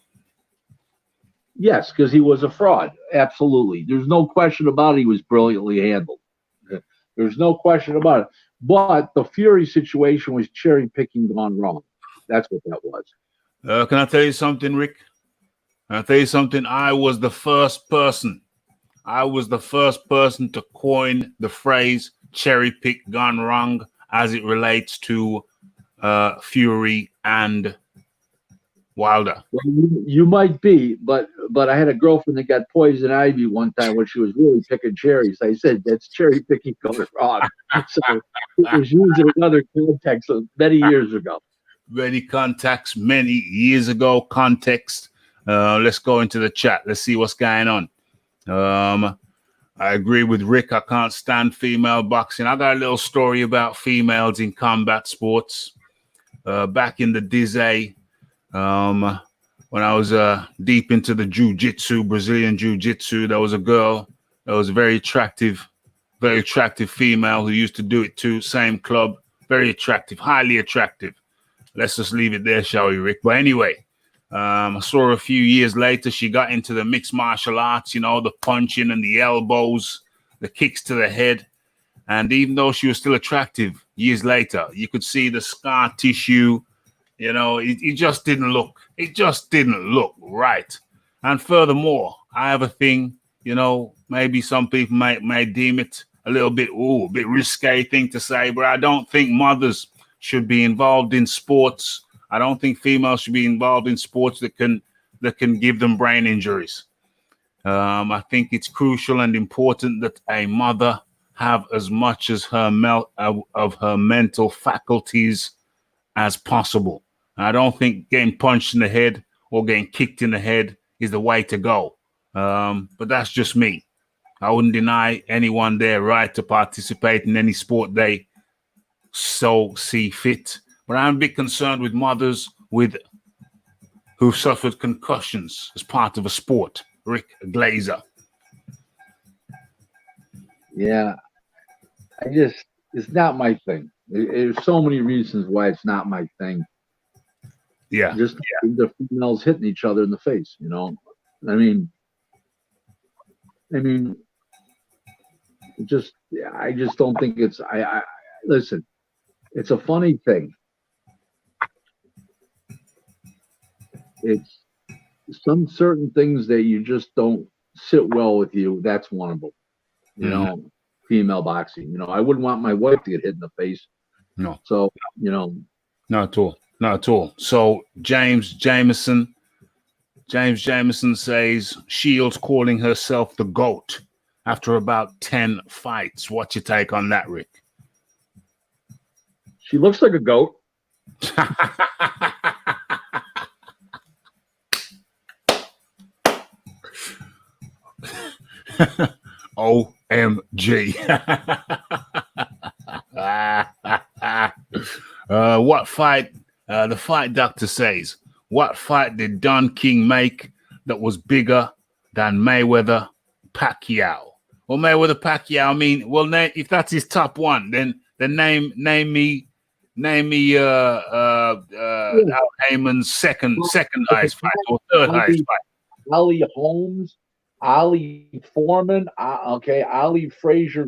Yes, because he was a fraud. Absolutely. There's no question about it. He was brilliantly handled. There's no question about it. But the Fury situation was cherry picking gone wrong. That's what that was. Can I tell you something, Rick? Can I tell you something? I was the first person to coin the phrase cherry pick gone wrong as it relates to Fury and Wilder. Well, you might be, but I had a girlfriend that got poison ivy one time when she was really picking cherries. I said, that's cherry picking going wrong. So it was used in another context many years ago. Many years ago, context. Let's go into the chat. Let's see what's going on. I agree with Rick. I can't stand female boxing. I got a little story about females in combat sports. Back in the day, when I was deep into the jiu-jitsu, Brazilian jiu-jitsu, there was a girl that was a very attractive female who used to do it too. Same club, very attractive, highly attractive. Let's just leave it there, shall we, Rick? But anyway, I saw her a few years later. She got into the mixed martial arts, the punching and the elbows, the kicks to the head. And even though she was still attractive years later, you could see the scar tissue You know, it just didn't look. It just didn't look right. And furthermore, I have a thing. You know, maybe some people may deem it a little bit, a bit risque thing to say, but I don't think mothers should be involved in sports. I don't think females should be involved in sports that can give them brain injuries. I think it's crucial and important that a mother have as much as of her mental faculties as possible. I don't think getting punched in the head or getting kicked in the head is the way to go. But that's just me. I wouldn't deny anyone their right to participate in any sport they so see fit. But I'm a bit concerned with mothers who suffered concussions as part of a sport. Rick Glaser. Yeah, it's not my thing. There's so many reasons why it's not my thing. Yeah. Just the females hitting each other in the face, you know. I mean, I just don't think it's. I listen. It's a funny thing. It's some certain things that you just don't sit well with you. That's one of them. You know, female boxing. You know, I wouldn't want my wife to get hit in the face. No. So, you know. Not at all. Not at all. So James Jameson says Shields calling herself the GOAT after about 10 fights. What's your take on that, Rick? She looks like a goat. OMG. What fight? The fight doctor says, what fight did Don King make that was bigger than Mayweather Pacquiao? Well, Mayweather Pacquiao, I mean, well, if that's his top one, then name me Al Heyman's second highest fight or third highest fight. Ali Foreman, Ali Frazier,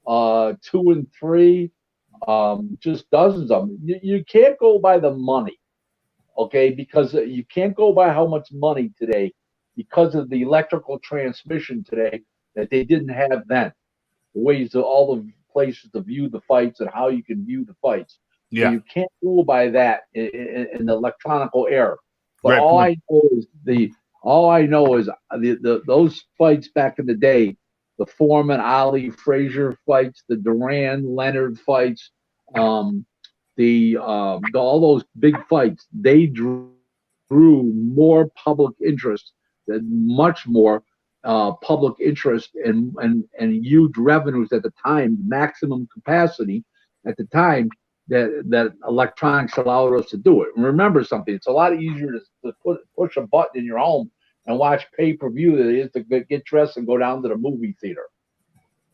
2 and 3, just dozens of them. You can't go by the money, okay? Because you can't go by how much money today because of the electrical transmission today that they didn't have then. The ways of all the places to view the fights and how you can view the fights. Yeah, so you can't go by that in the electronical era. But all I know is those fights back in the day, the Foreman, Ali, Frazier fights, the Duran, Leonard fights, all those big fights, they drew more public interest, much more public interest and huge revenues at the time, maximum capacity at the time that electronics allowed us to do it. And remember something, it's a lot easier to push a button in your home and watch pay-per-view than it is to get dressed and go down to the movie theater.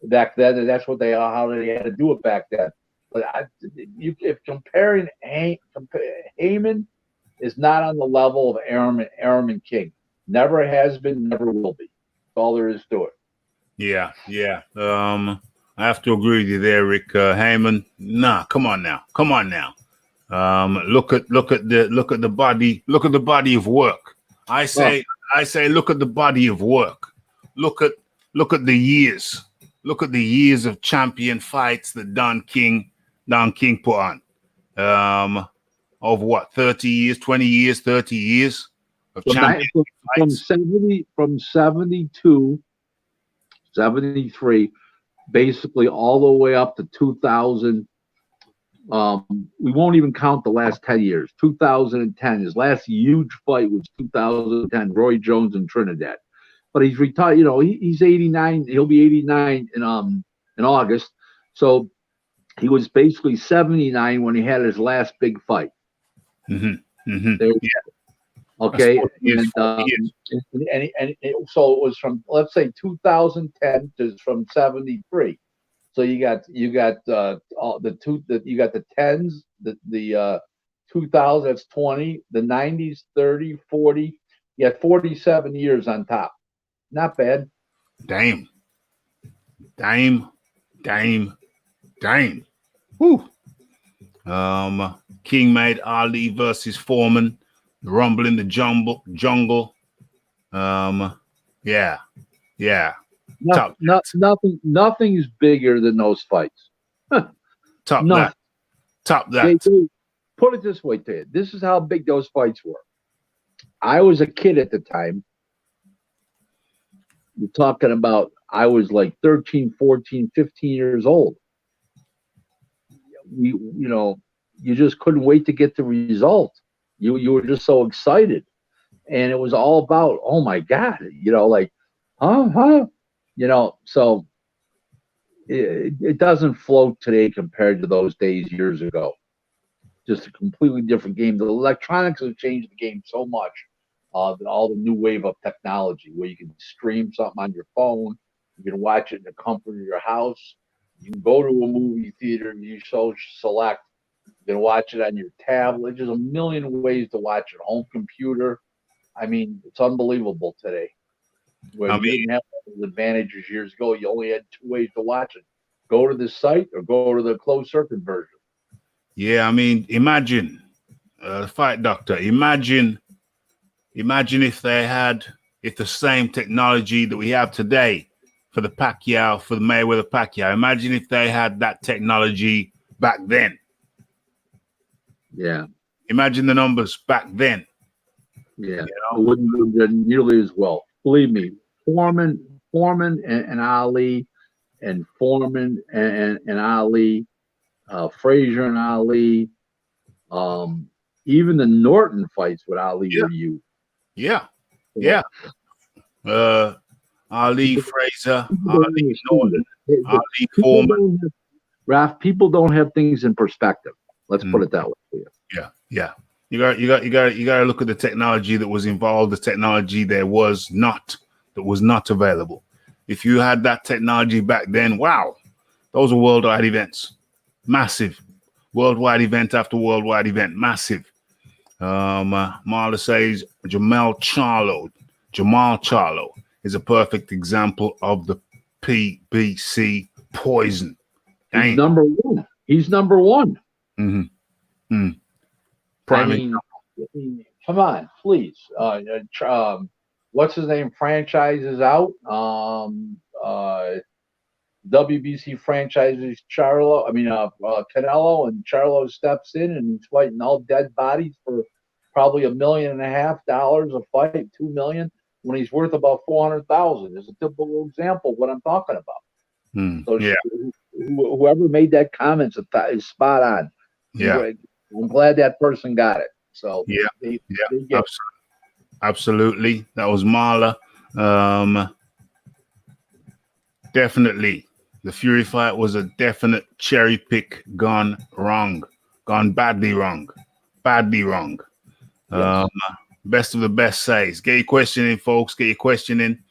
Back then, that's how they had to do it back then. But if comparing Heyman is not on the level of Arum King. Never has been, never will be. That's all there is to it. Yeah. I have to agree with you there, Rick. Heyman, nah, come on now. Look at the body of work. I say, look at the body of work. Look at the years. Look at the years of champion fights that Don King put on. Of what, 30 years, 20 years, 30 years of champion fights? From 72, 73, basically all the way up to 2000. We won't even count the last 10 years. 2010, his last huge fight was 2010, Roy Jones in Trinidad. But he's retired. You know, he's 89. He'll be 89 in August. So he was basically 79 when he had his last big fight. Okay. So it was from, let's say, 2010 to from 73. So you got all the you got the 10s, the 2000, that's 20, the 90s, 30, 40. You had 47 years on top. Not bad. Damn. Whew. King made Ali versus Foreman, the Rumble in the Jungle. Yeah, yeah. Nothing's bigger than those fights. Top Nothing. that. Top that. Put it this way, Ted. This is how big those fights were. I was a kid at the time. You're talking about, I was like 13, 14, 15 years old. You just couldn't wait to get the result. You were just so excited. And it was all about, oh my God, like, so it doesn't float today compared to those days years ago. Just a completely different game. The electronics have changed the game so much. All the new wave of technology where you can stream something on your phone, you can watch it in the comfort of your house, you can go to a movie theater, you select, you can watch it on your tablet. There's a million ways to watch it. Home computer. I mean, it's unbelievable today. Where you didn't have those advantages years ago. You only had two ways to watch it: go to the site or go to the closed circuit version. Yeah, I mean, imagine, Fight Doctor. Imagine if the same technology that we have today for the Mayweather Pacquiao. Imagine if they had that technology back then. Yeah. Imagine the numbers back then. Yeah, it wouldn't have done nearly as well. Believe me, Foreman and Ali, and Foreman and Ali, Frazier and Ali, even the Norton fights with Ali were huge. Yeah. Ali, Frazier, Ali, Norton, Ali, Foreman. Raph, people don't have things in perspective. Let's put it that way for you. Yeah. You got to look at the technology that was involved, the technology that was not available. If you had that technology back then, wow, those were worldwide events, massive, worldwide event after worldwide event, massive. Marla says Jamal Charlo is a perfect example of the PBC poison. He's number one. Mm-hmm. I mean, come on, please. What's his name? Franchise is out. WBC franchises Canelo, and Charlo steps in and he's fighting all dead bodies for probably $1.5 million a fight, $2 million, when he's worth about $400,000. Is a typical example of what I'm talking about. So whoever made that comment is spot on. Yeah. I'm glad that person got it. So absolutely. That was Marla. Definitely, the Fury fight was a definite cherry pick gone badly wrong. Yes. Best of the best says. Get your question in, folks. Get your question in.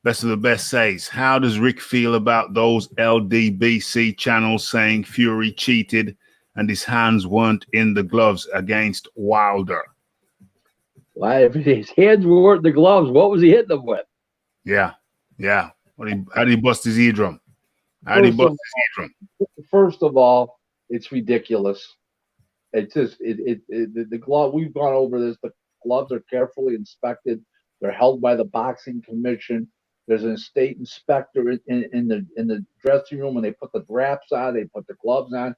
Best of the best says, how does Rick feel about those LDBC channels saying Fury cheated and his hands weren't in the gloves against Wilder? Why, if his hands weren't in the gloves, what was he hitting them with? Yeah. How did he bust his eardrum? First of all, it's ridiculous. It's just the glove. We've gone over this. The gloves are carefully inspected. They're held by the boxing commission. There's a state inspector in the dressing room. When they put the wraps on, they put the gloves on.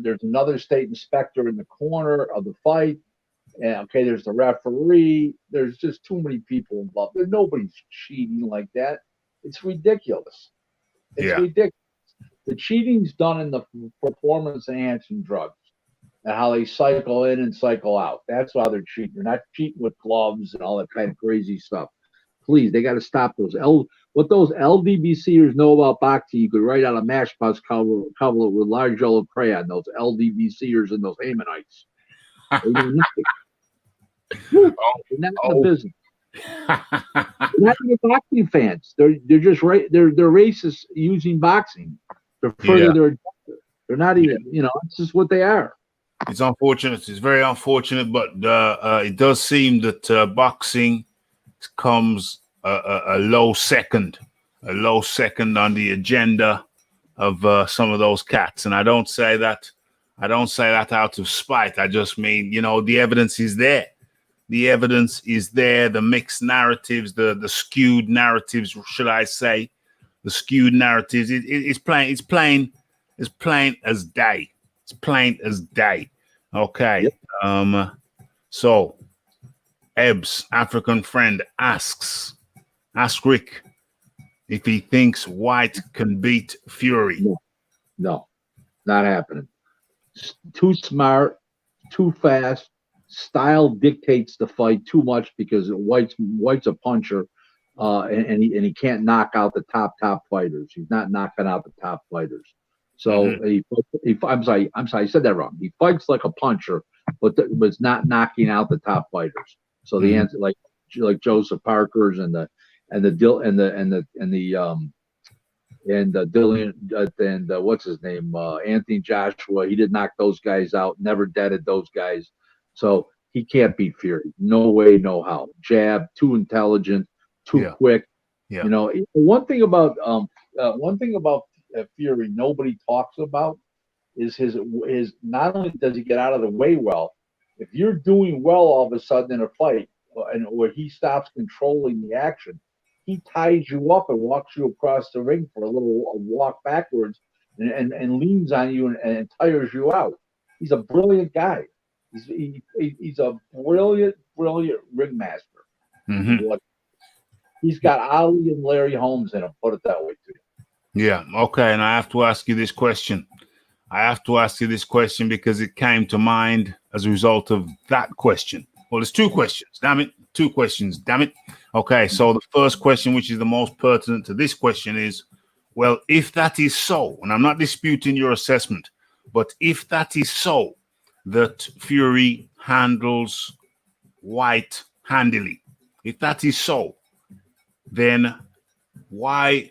There's another state inspector in the corner of the fight. And there's the referee. There's just too many people involved. Nobody's cheating like that. It's ridiculous. Ridiculous. The cheating's done in the performance-enhancing drugs and how they cycle in and cycle out. That's how they're cheating. They're not cheating with gloves and all that kind of crazy stuff. Please, they got to stop those. What those LDBCers know about boxing, you could write on a matchbox cover with large yellow crayon. Those LDBCers and those Hammonites. They know nothing. They're not in the business. They're not even boxing fans. They're just they're racist using boxing to further their agenda. They're not even, it's just what they are. It's unfortunate. It's very unfortunate, but it does seem that boxing comes a low second on the agenda of some of those cats. And I don't say that I don't say that out of spite. I just mean, the evidence is there. The evidence is there. The mixed narratives, the skewed narratives, should I say, the skewed narratives. It's plain. It's plain. It's plain as day. It's plain as day. Okay. Yep. So, Ebbs, African friend, ask Rick if he thinks White can beat Fury. No, not happening. Too smart, too fast. Style dictates the fight too much because White's a puncher, and he can't knock out the top fighters. He's not knocking out the top fighters. So I'm sorry, I said that wrong. He fights like a puncher, but was not knocking out the top fighters. So the answer, like Joseph Parker's and Dillian and what's his name, Anthony Joshua. He did knock those guys out. Never deaded those guys. So he can't beat Fury. No way, no how. Jab, too intelligent, too quick. Yeah. One thing about Fury nobody talks about is his. Not only does he get out of the way well, if you're doing well all of a sudden in a fight, and where he stops controlling the action, he ties you up and walks you across the ring for a walk backwards and leans on you and tires you out. He's a brilliant guy. He's a brilliant ringmaster. Mm-hmm. He's got Ali and Larry Holmes in him, put it that way to you. Yeah, okay, and I have to ask you this question. Because it came to mind as a result of that question. Well, there's two questions, damn it. Okay, so the first question, which is the most pertinent to this question, is, well, if that is so, and I'm not disputing your assessment, but if that is so, that Fury handles White handily, if that is so, then why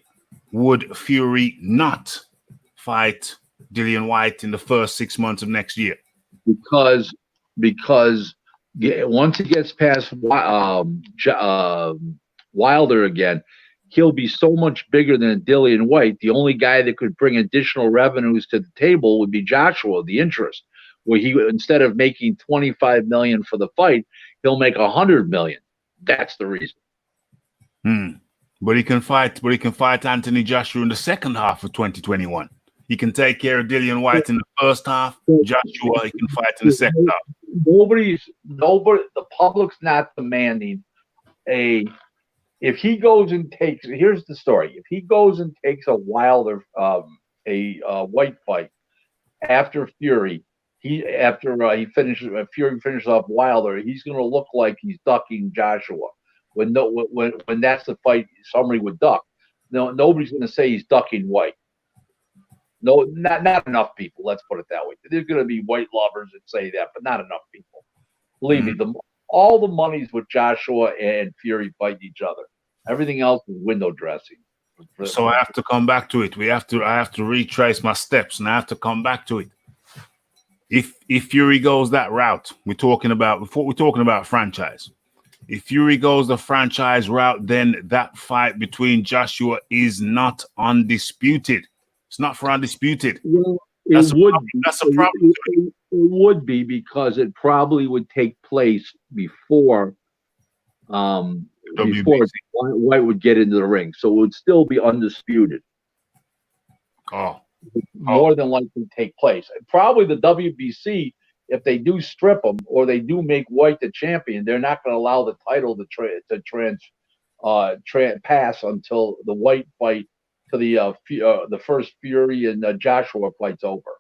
would Fury not fight Dillian White in the first 6 months of next year? Because once he gets past Wilder again, he'll be so much bigger than Dillian White. The only guy that could bring additional revenues to the table would be Joshua, the interest, where he, instead of making $25 million for the fight, he'll make $100 million. That's the reason. But he can fight Anthony Joshua in the second half of 2021. He can take care of Dillian White in the first half. Joshua, he can fight in the second half. Nobody, the public's not demanding if he goes and takes, here's the story. If he goes and takes a Wilder, White fight after Fury, Fury finishes off Wilder, he's going to look like he's ducking Joshua. When that's the fight, somebody would duck. No, nobody's going to say he's ducking White. No, not enough people. Let's put it that way. There's going to be White lovers that say that, but not enough people. Believe me, all the money's with Joshua and Fury fighting each other. Everything else is window dressing. So I have to come back to it. I have to retrace my steps, and I have to come back to it. If Fury goes that route, we're talking about franchise. If Fury goes the franchise route, then that fight between Joshua is not undisputed. It's not for undisputed. Well, that's a problem. It would be, because it probably would take place before White would get into the ring. So it would still be undisputed. More than likely take place. Probably the WBC, if they do strip him or they do make White the champion, they're not going to allow the title to pass until the White fight to the first Fury and Joshua fight's over.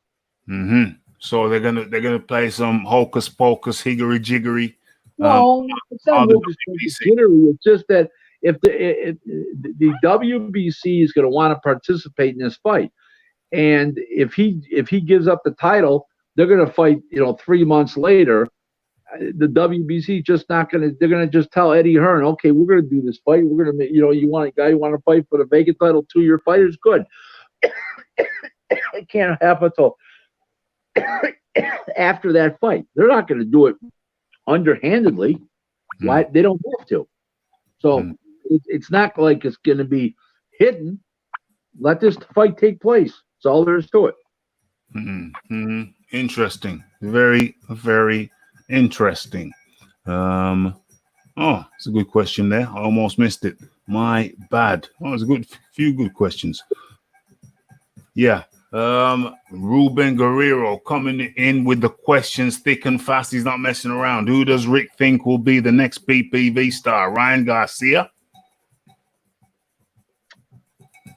So they're gonna play some hocus pocus, higgery jiggery. No, it's not hocus pocus, jiggery. It's just that if the WBC is going to want to participate in this fight, and if he gives up the title, they're going to fight. 3 months later. The WBC just not going to. They're going to just tell Eddie Hearn, okay, we're going to do this fight. We're going to make. You want a guy you want to fight for the vacant title, 2-year fighters, good. It can't happen until after that fight. They're not going to do it underhandedly. Why? They don't have to. So it's not like it's going to be hidden. Let this fight take place. That's all there is to it. Interesting. Very, very interesting. Oh, it's a good question there. I almost missed it. My bad. Oh, it's a few good questions. Yeah. Ruben Guerrero coming in with the questions thick and fast. He's not messing around. Who does Rick think will be the next PPV star? Ryan Garcia?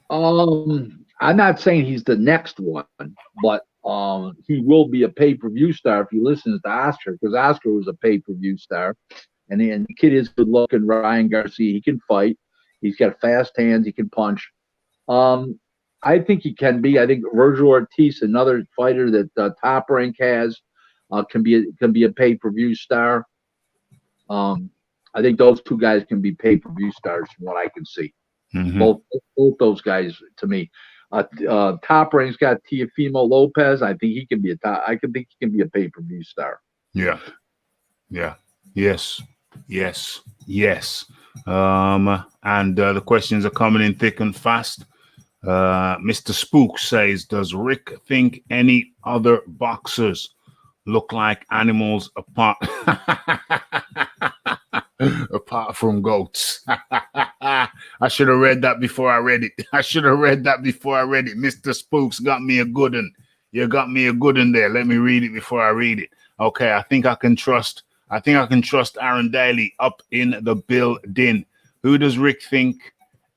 I'm not saying he's the next one, but he will be a pay-per-view star if you listen to Oscar, because Oscar was a pay-per-view star, and the kid is good looking. Ryan Garcia, he can fight. He's got fast hands. He can punch. I think he can be. I think Virgil Ortiz, another fighter that Top Rank has, can be a pay-per-view star. I think those two guys can be pay-per-view stars from what I can see. Both those guys to me. Top Rank's got Teofimo Lopez. I think he can be I think he can be a pay-per-view star. Yeah. Yes. And the questions are coming in thick and fast. Mr. Spook says, does Rick think any other boxers look like animals apart from goats? I should have read that before I read it. Mr. Spooks got me a good one. You got me a good one there. Let me read it before I read it. Okay, I think I can trust Aaron Daly up in the building. Who does Rick think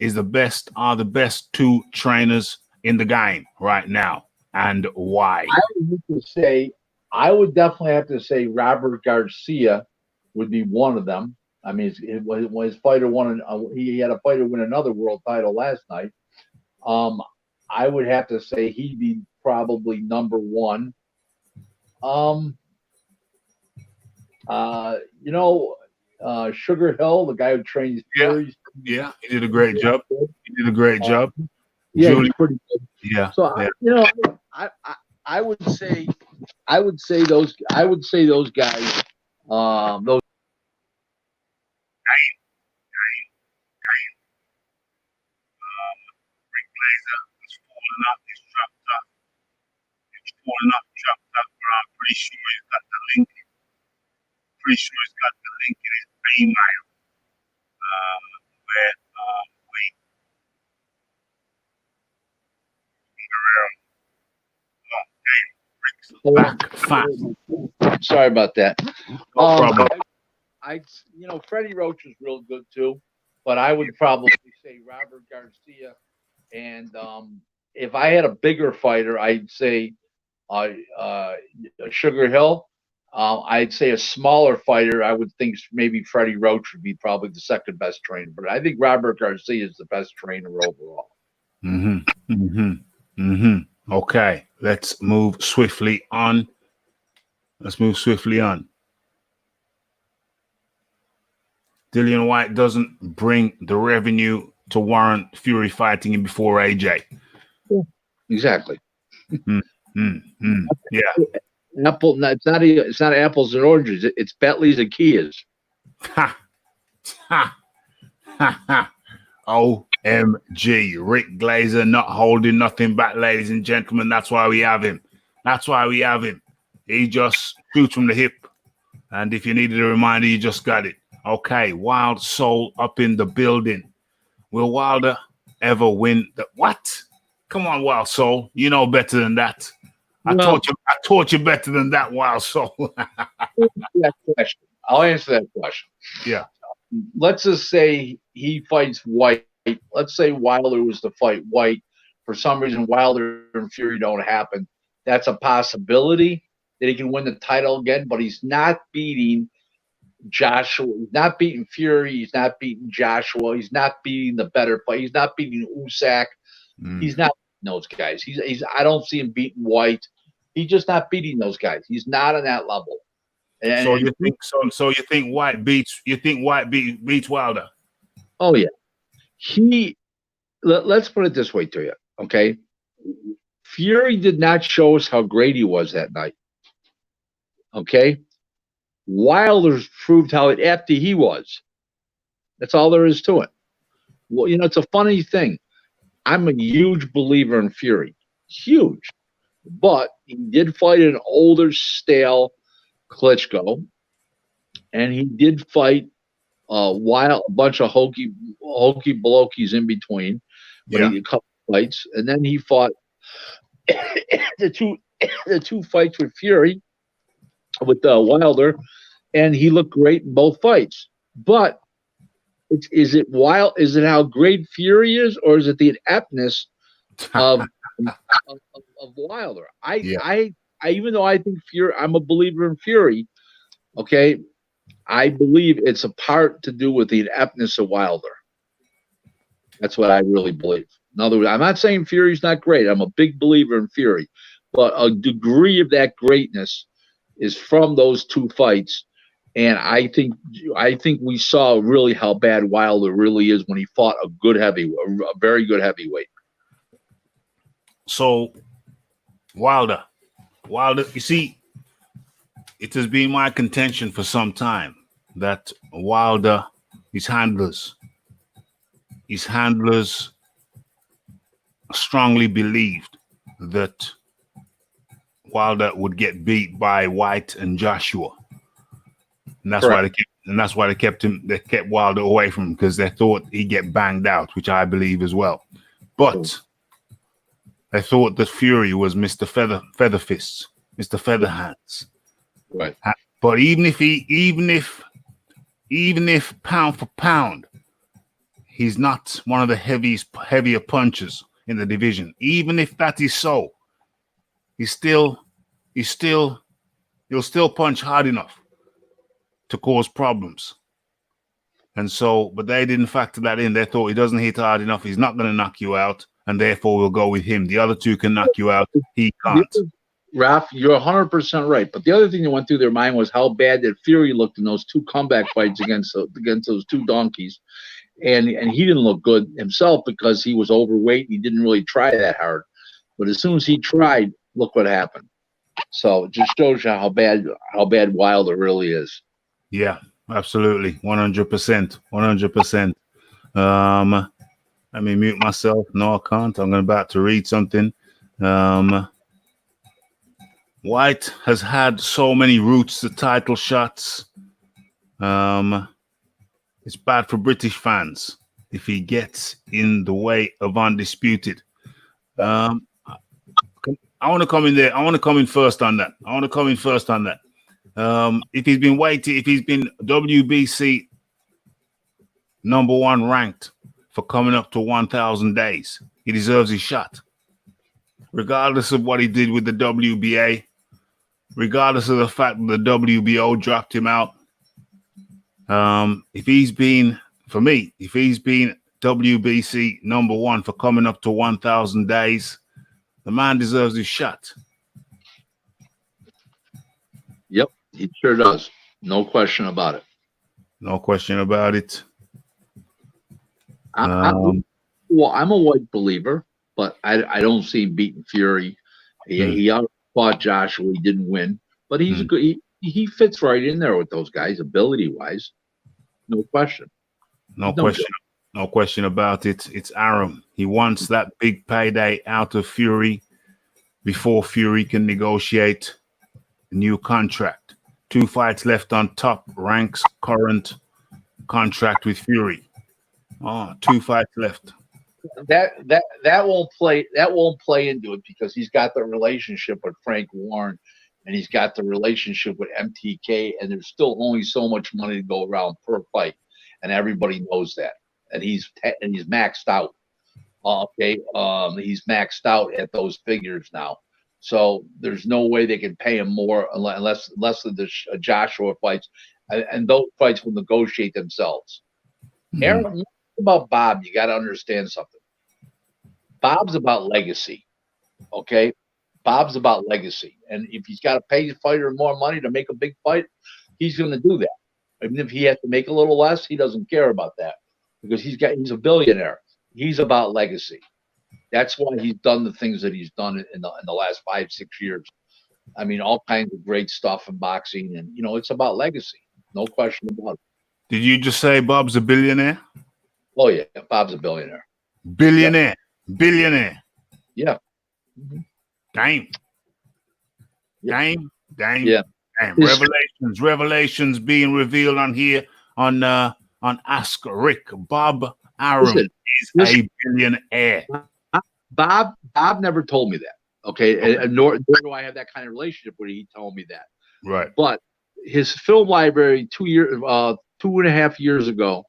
are the best two trainers in the game right now, and why? I would definitely have to say Robert Garcia would be one of them. I mean, when his fighter won, he had a fighter win another world title last night. I would have to say he'd be probably number one. Sugar Hill, the guy who trains Fury. Yeah, he did a great job. Yeah, he's pretty good. Yeah. So I would say those guys. Those. Rick Glaser is falling up. He's dropped up. But I'm pretty sure he's got the link. In his email. Back fat. Sorry about that. No problem. Freddie Roach is real good too, but I would probably say Robert Garcia. And if I had a bigger fighter, I'd say Sugar Hill. I'd say a smaller fighter, I would think maybe Freddie Roach would be probably the second best trainer, but I think Robert Garcia is the best trainer overall. Okay, let's move swiftly on. Dillian White doesn't bring the revenue to warrant Fury fighting him before AJ. Exactly. Yeah. It's not apples and oranges. It's Bentleys and Kias. OMG. Rick Glaser not holding nothing back, ladies and gentlemen. That's why we have him. He just shoots from the hip. And if you needed a reminder, you just got it. Okay, Wild Soul up in the building. Will Wilder ever win the what? Come on, Wild Soul. You know better than that. I taught you better than that, Wild Soul. I'll answer that question. Yeah. Let's just say he fights White. Let's say Wilder was to fight White. For some reason, Wilder and Fury don't happen. That's a possibility that he can win the title again, but he's not beating Joshua. He's not beating Fury. He's not beating Joshua. He's not beating the better fight. He's not beating Usyk. He's not beating those guys. I don't see him beating White. He's just not beating those guys. He's not on that level. So you think White beats Wilder? Oh yeah. Let's put it this way to you, okay? Fury did not show us how great he was that night. Okay? Wilder's proved how after he was. That's all there is to it. Well, it's a funny thing. I'm a huge believer in Fury. Huge. But he did fight an older, stale Klitschko, and he did fight a bunch of hokey blokies in between, but Yeah. he a couple fights, and then he fought the two fights with Fury, with Wilder, and he looked great in both fights. But is it how great Fury is, or is it the ineptness of of Wilder? Yeah. I even though I think Fury, I'm a believer in Fury. Okay, I believe it's a part to do with the ineptness of Wilder. That's what I really believe. In other words, I'm not saying Fury's not great. I'm a big believer in Fury, but a degree of that greatness is from those two fights. And I think we saw really how bad Wilder really is when he fought a very good heavyweight. So Wilder, you see, it has been my contention for some time that Wilder, his handlers strongly believed that Wilder would get beat by White and Joshua. And that's Correct. why they kept Wilder away from him, because they thought he'd get banged out, which I believe as well. But they thought that Fury was Mr. Feather Fists, Mr. Feather Hands. Right. But even if pound for pound, he's not one of the heavier punchers in the division. Even if that is so, he'll still punch hard enough to cause problems. And so, but they didn't factor that in. They thought he doesn't hit hard enough, he's not going to knock you out, and therefore we'll go with him. The other two can knock you out, he can't. Raph, you're 100% right. But the other thing that went through their mind was how bad that Fury looked in those two comeback fights against those two donkeys. And he didn't look good himself because he was overweight. He didn't really try that hard. But as soon as he tried, look what happened. So it just shows you how bad Wilder really is. Yeah, absolutely. 100%. 100%. Let me mute myself. No, I can't. I'm about to read something. White has had so many routes to title shots. It's bad for British fans if he gets in the way of Undisputed. I want to come in there. I want to come in first on that. If he's been WBC #1 ranked for coming up to 1,000 days, he deserves his shot. Regardless of what he did with the WBA, regardless of the fact that the WBO dropped him out, if he's been WBC #1 for coming up to 1,000 days, the man deserves his shot. Yep, he sure does. No question about it. No question about it. I'm a White believer, but I don't see him beating Fury. He fought Joshua. He didn't win, but he's good. He fits right in there with those guys, ability wise. No question. No question about it. It's Arum. He wants that big payday out of Fury before Fury can negotiate a new contract. 2 fights left on Top Rank's current contract with Fury. 2 fights left. That won't play into it because he's got the relationship with Frank Warren and he's got the relationship with MTK, and there's still only so much money to go around per fight, and everybody knows that. And he's maxed out. He's maxed out at those figures now. So there's no way they can pay him more unless of the Joshua fights, and those fights will negotiate themselves. Aaron, about Bob, you got to understand something. Bob's about legacy, okay? Bob's about legacy, and if he's got to pay the fighter more money to make a big fight, he's going to do that. Even if he has to make a little less, he doesn't care about that because he's a billionaire. He's about legacy. That's why he's done the things that he's done in the last 5-6 years. I mean, all kinds of great stuff in boxing, and it's about legacy. No question about it. Did you just say Bob's a billionaire? Oh yeah, Bob's a billionaire. Billionaire. Yeah. Damn. Dame. Yeah. His- Revelations being revealed on here on Ask Rick. Bob Arum Listen, is a billionaire. Bob never told me that. Okay, and nor do I have that kind of relationship where he told me that. Right. But his film library 2.5 years ago,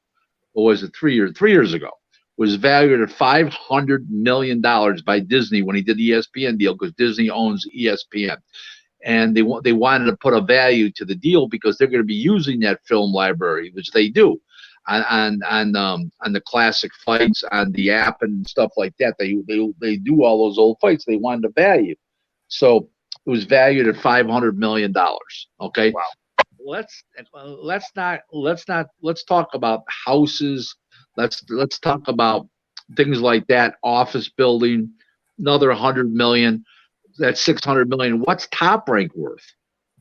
or was it 3 years? 3 years ago, was valued at $500 million by Disney when he did the ESPN deal, because Disney owns ESPN, and they wanted to put a value to the deal because they're going to be using that film library, which they do, on the classic fights on the app and stuff like that. They do all those old fights. They wanted a value, so it was valued at $500 million. Okay. Wow. Let's talk about houses. Let's talk about things like that. Office building, another 100 million. That's 600 million. What's Top Rank worth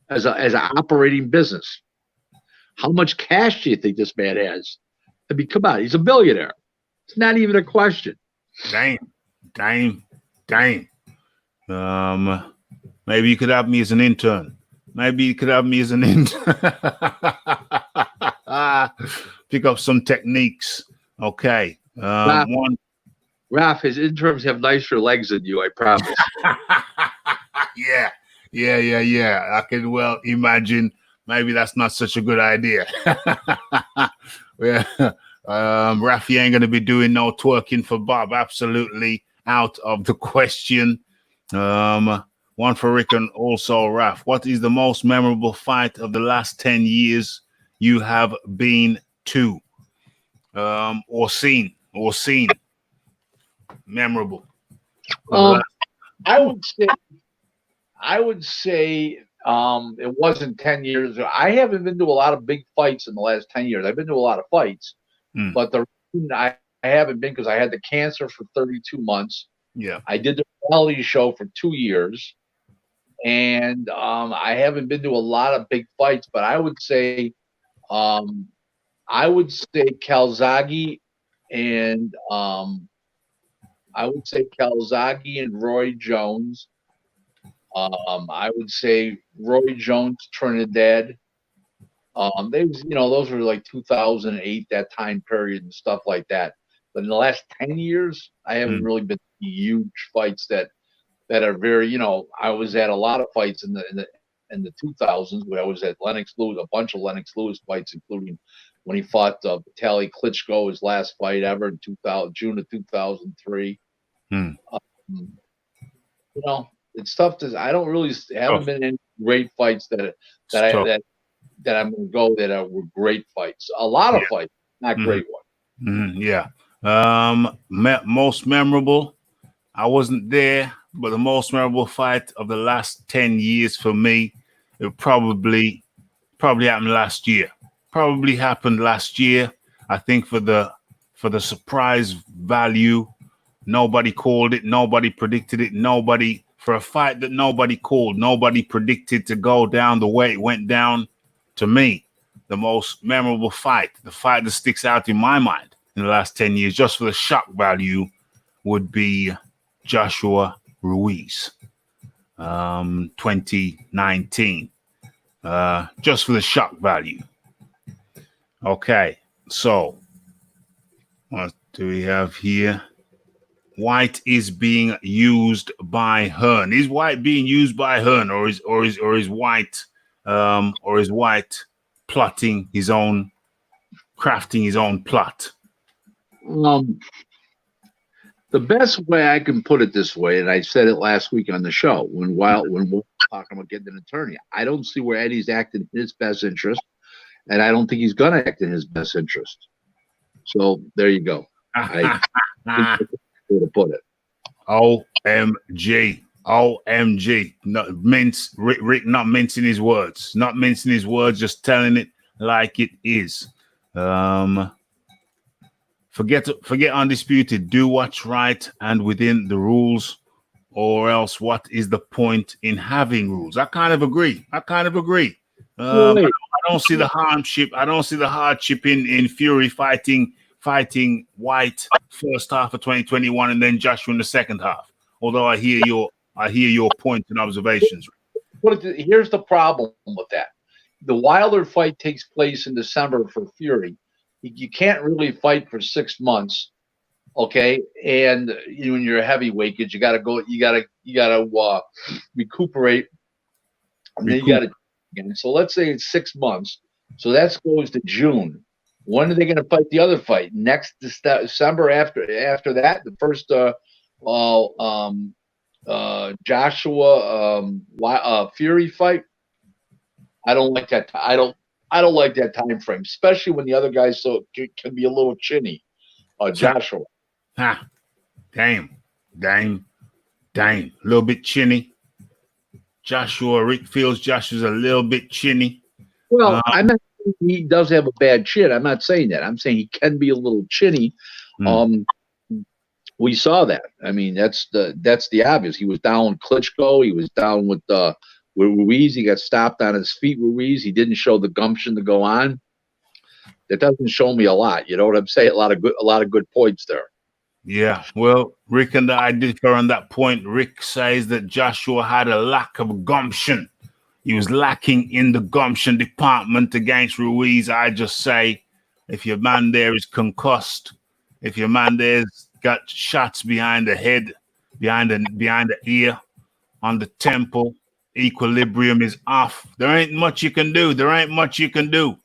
as an operating business? How much cash do you think this man has? I mean, come on, he's a billionaire. It's not even a question. Dame. Maybe you could have me as an intern. Pick up some techniques. Okay. Raph, his interns have nicer legs than you, I promise. Yeah. I can well imagine. Maybe that's not such a good idea. Yeah. Raphie ain't gonna be doing no twerking for Bob. Absolutely out of the question. One for Rick and also Raph. What is the most memorable fight of the last 10 years you have been to? Or seen? Memorable. I would say it wasn't 10 years. I haven't been to a lot of big fights in the last 10 years. I've been to a lot of fights, but the reason I haven't been because I had the cancer for 32 months. Yeah. I did the reality show for 2 years, and I haven't been to a lot of big fights, but I would say Calzaghe and Roy Jones. I would say Roy Jones, Trinidad. Those were like 2008, that time period and stuff like that. But in the last 10 years, I haven't really been to huge fights that are very, I was at a lot of fights in the 2000s where I was at Lennox Lewis, a bunch of Lennox Lewis fights, including when he fought Vitaly Klitschko, his last fight ever in June of 2003. It's tough to. I don't really haven't been in any great fights that I'm going to go that were great fights. A lot of fights, not great ones. Yeah. Most memorable. I wasn't there, but the most memorable fight of the last 10 years for me, it probably happened last year. I think for the surprise value, nobody called it, nobody predicted it, for a fight that nobody called, nobody predicted to go down the way it went down. To me, the most memorable fight, the fight that sticks out in my mind in the last 10 years, just for the shock value, would be Joshua Ruiz, 2019, just for the shock value. Okay, so what do we have here? White is being used by Hearn. Is White being used by Hearn, or is White plotting his own, crafting his own plot? The best way I can put it this way, and I said it last week on the show when we're talking about getting an attorney, I don't see where Eddie's acting in his best interest, and I don't think he's going to act in his best interest. So there you go. I to put it. OMG. Rick not mincing his words. Just telling it like it is. Forget Undisputed. Do what's right and within the rules, or else what is the point in having rules? I kind of agree. I don't see the hardship in Fury fighting White first half of 2021 and then Joshua in the second half. Although I hear your points and observations. Here's the problem with that. The Wilder fight takes place in December for Fury. You can't really fight for 6 months, okay? And when you're a heavyweight, because you got to go, you got to recuperate, and then you got to again. So let's say it's 6 months. So that goes to June. When are they going to fight the other fight? Next December. After that, the first Joshua Fury fight. I don't like that. I don't like that time frame, especially when the other guy can be a little chinny. Joshua. Ha. Damn. A little bit chinny. Rick feels Joshua's a little bit chinny. Well, I'm not saying he does have a bad chin. I'm not saying that. I'm saying he can be a little chinny. We saw that. I mean, that's the obvious. He was down with Klitschko. He was down with Ruiz. He got stopped on his feet. Ruiz. He didn't show the gumption to go on. That doesn't show me a lot. You know what I'm saying? A lot of good points there. Yeah. Well, Rick and I differ on that point. Rick says that Joshua had a lack of gumption. He was lacking in the gumption department against Ruiz. I just say, if your man there is concussed, if your man there's got shots behind the head, behind the ear, on the temple, equilibrium is off. There ain't much you can do. Well,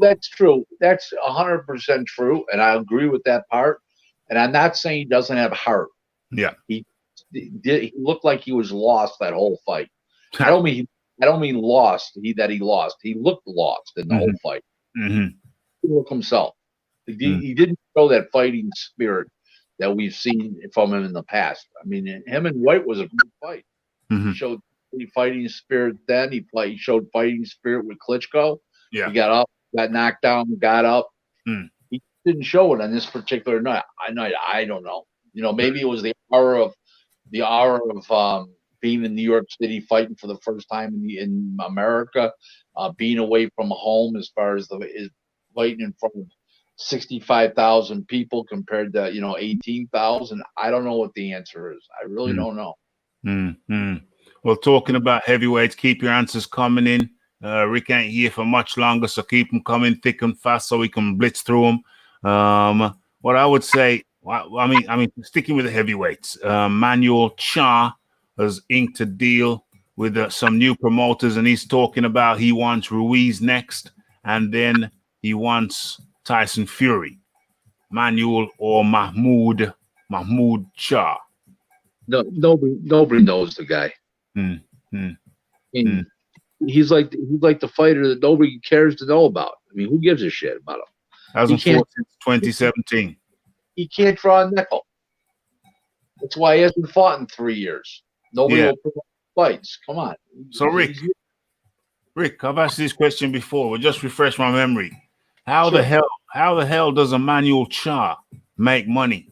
that's true. That's 100% true, and I agree with that part. And I'm not saying he doesn't have heart. Yeah, he looked like he was lost that whole fight. I don't mean lost. He lost. He looked lost in the whole fight. Mm-hmm. He looked himself. He didn't show that fighting spirit that we've seen from him in the past. I mean, him and White was a good fight. Mm-hmm. He showed fighting spirit then. He showed fighting spirit with Klitschko. Yeah. He got up, got knocked down, got up. He didn't show it on this particular night. I don't know. You know, maybe it was the aura of being in New York City, fighting for the first time in America, being away from home, as far as fighting in front of 65,000 people compared to 18,000. I don't know what the answer is. I really don't know. Mm-hmm. Well, talking about heavyweights, keep your answers coming in. Rick ain't here for much longer, so keep them coming thick and fast so we can blitz through them. What I would say, I mean, sticking with the heavyweights, Manuel Cha has inked a deal with some new promoters, and he's talking about he wants Ruiz next, and then he wants Tyson Fury. Manuel or Mahmoud Cha. No, nobody knows the guy. He's like the fighter that nobody cares to know about. I mean, who gives a shit about him? Hasn't fought since 2017. He can't draw a nickel. That's why he hasn't fought in 3 years. Nobody will put fights. Come on. So Rick, I've asked this question before. We'll just refresh my memory. How the hell does Emmanuel Cha make money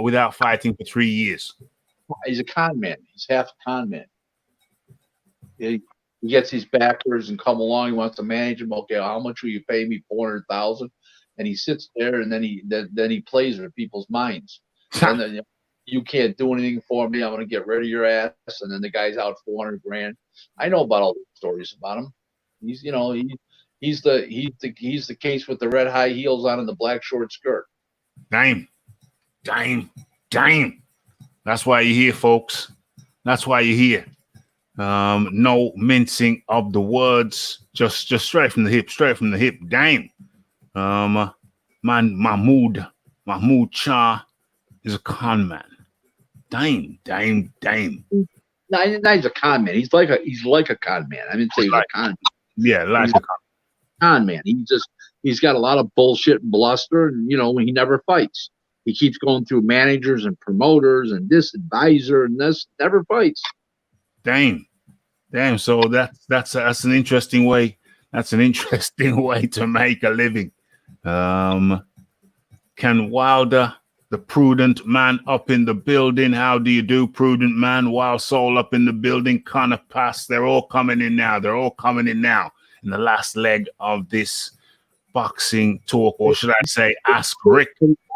without fighting for 3 years? He's a con man. He's half a con man. He gets these backers and come along. He wants to manage them. Okay, how much will you pay me? 400,000. And he sits there and then he plays with people's minds. And then, you can't do anything for me. I'm going to get rid of your ass. And then the guy's out 400 grand. I know about all the stories about him. He's the case with the red high heels on and the black short skirt. Damn. That's why you're here, folks. That's why you're here. No mincing of the words. Just straight from the hip. Damn. Mahmoud Cha is a con man. Damn. No, he's a con man. He's like a con man. I didn't say he's a con man. Yeah, like a con man. He's got a lot of bullshit and bluster, and he never fights. He keeps going through managers and promoters and this advisor and this, never fights. Damn. So that's an interesting way. That's an interesting way to make a living. Ken Wilder, the prudent man up in the building. How do you do, prudent man? Wild Soul up in the building. Connor Pass. They're all coming in now. In the last leg of this boxing talk, or should I say, Ask Rick.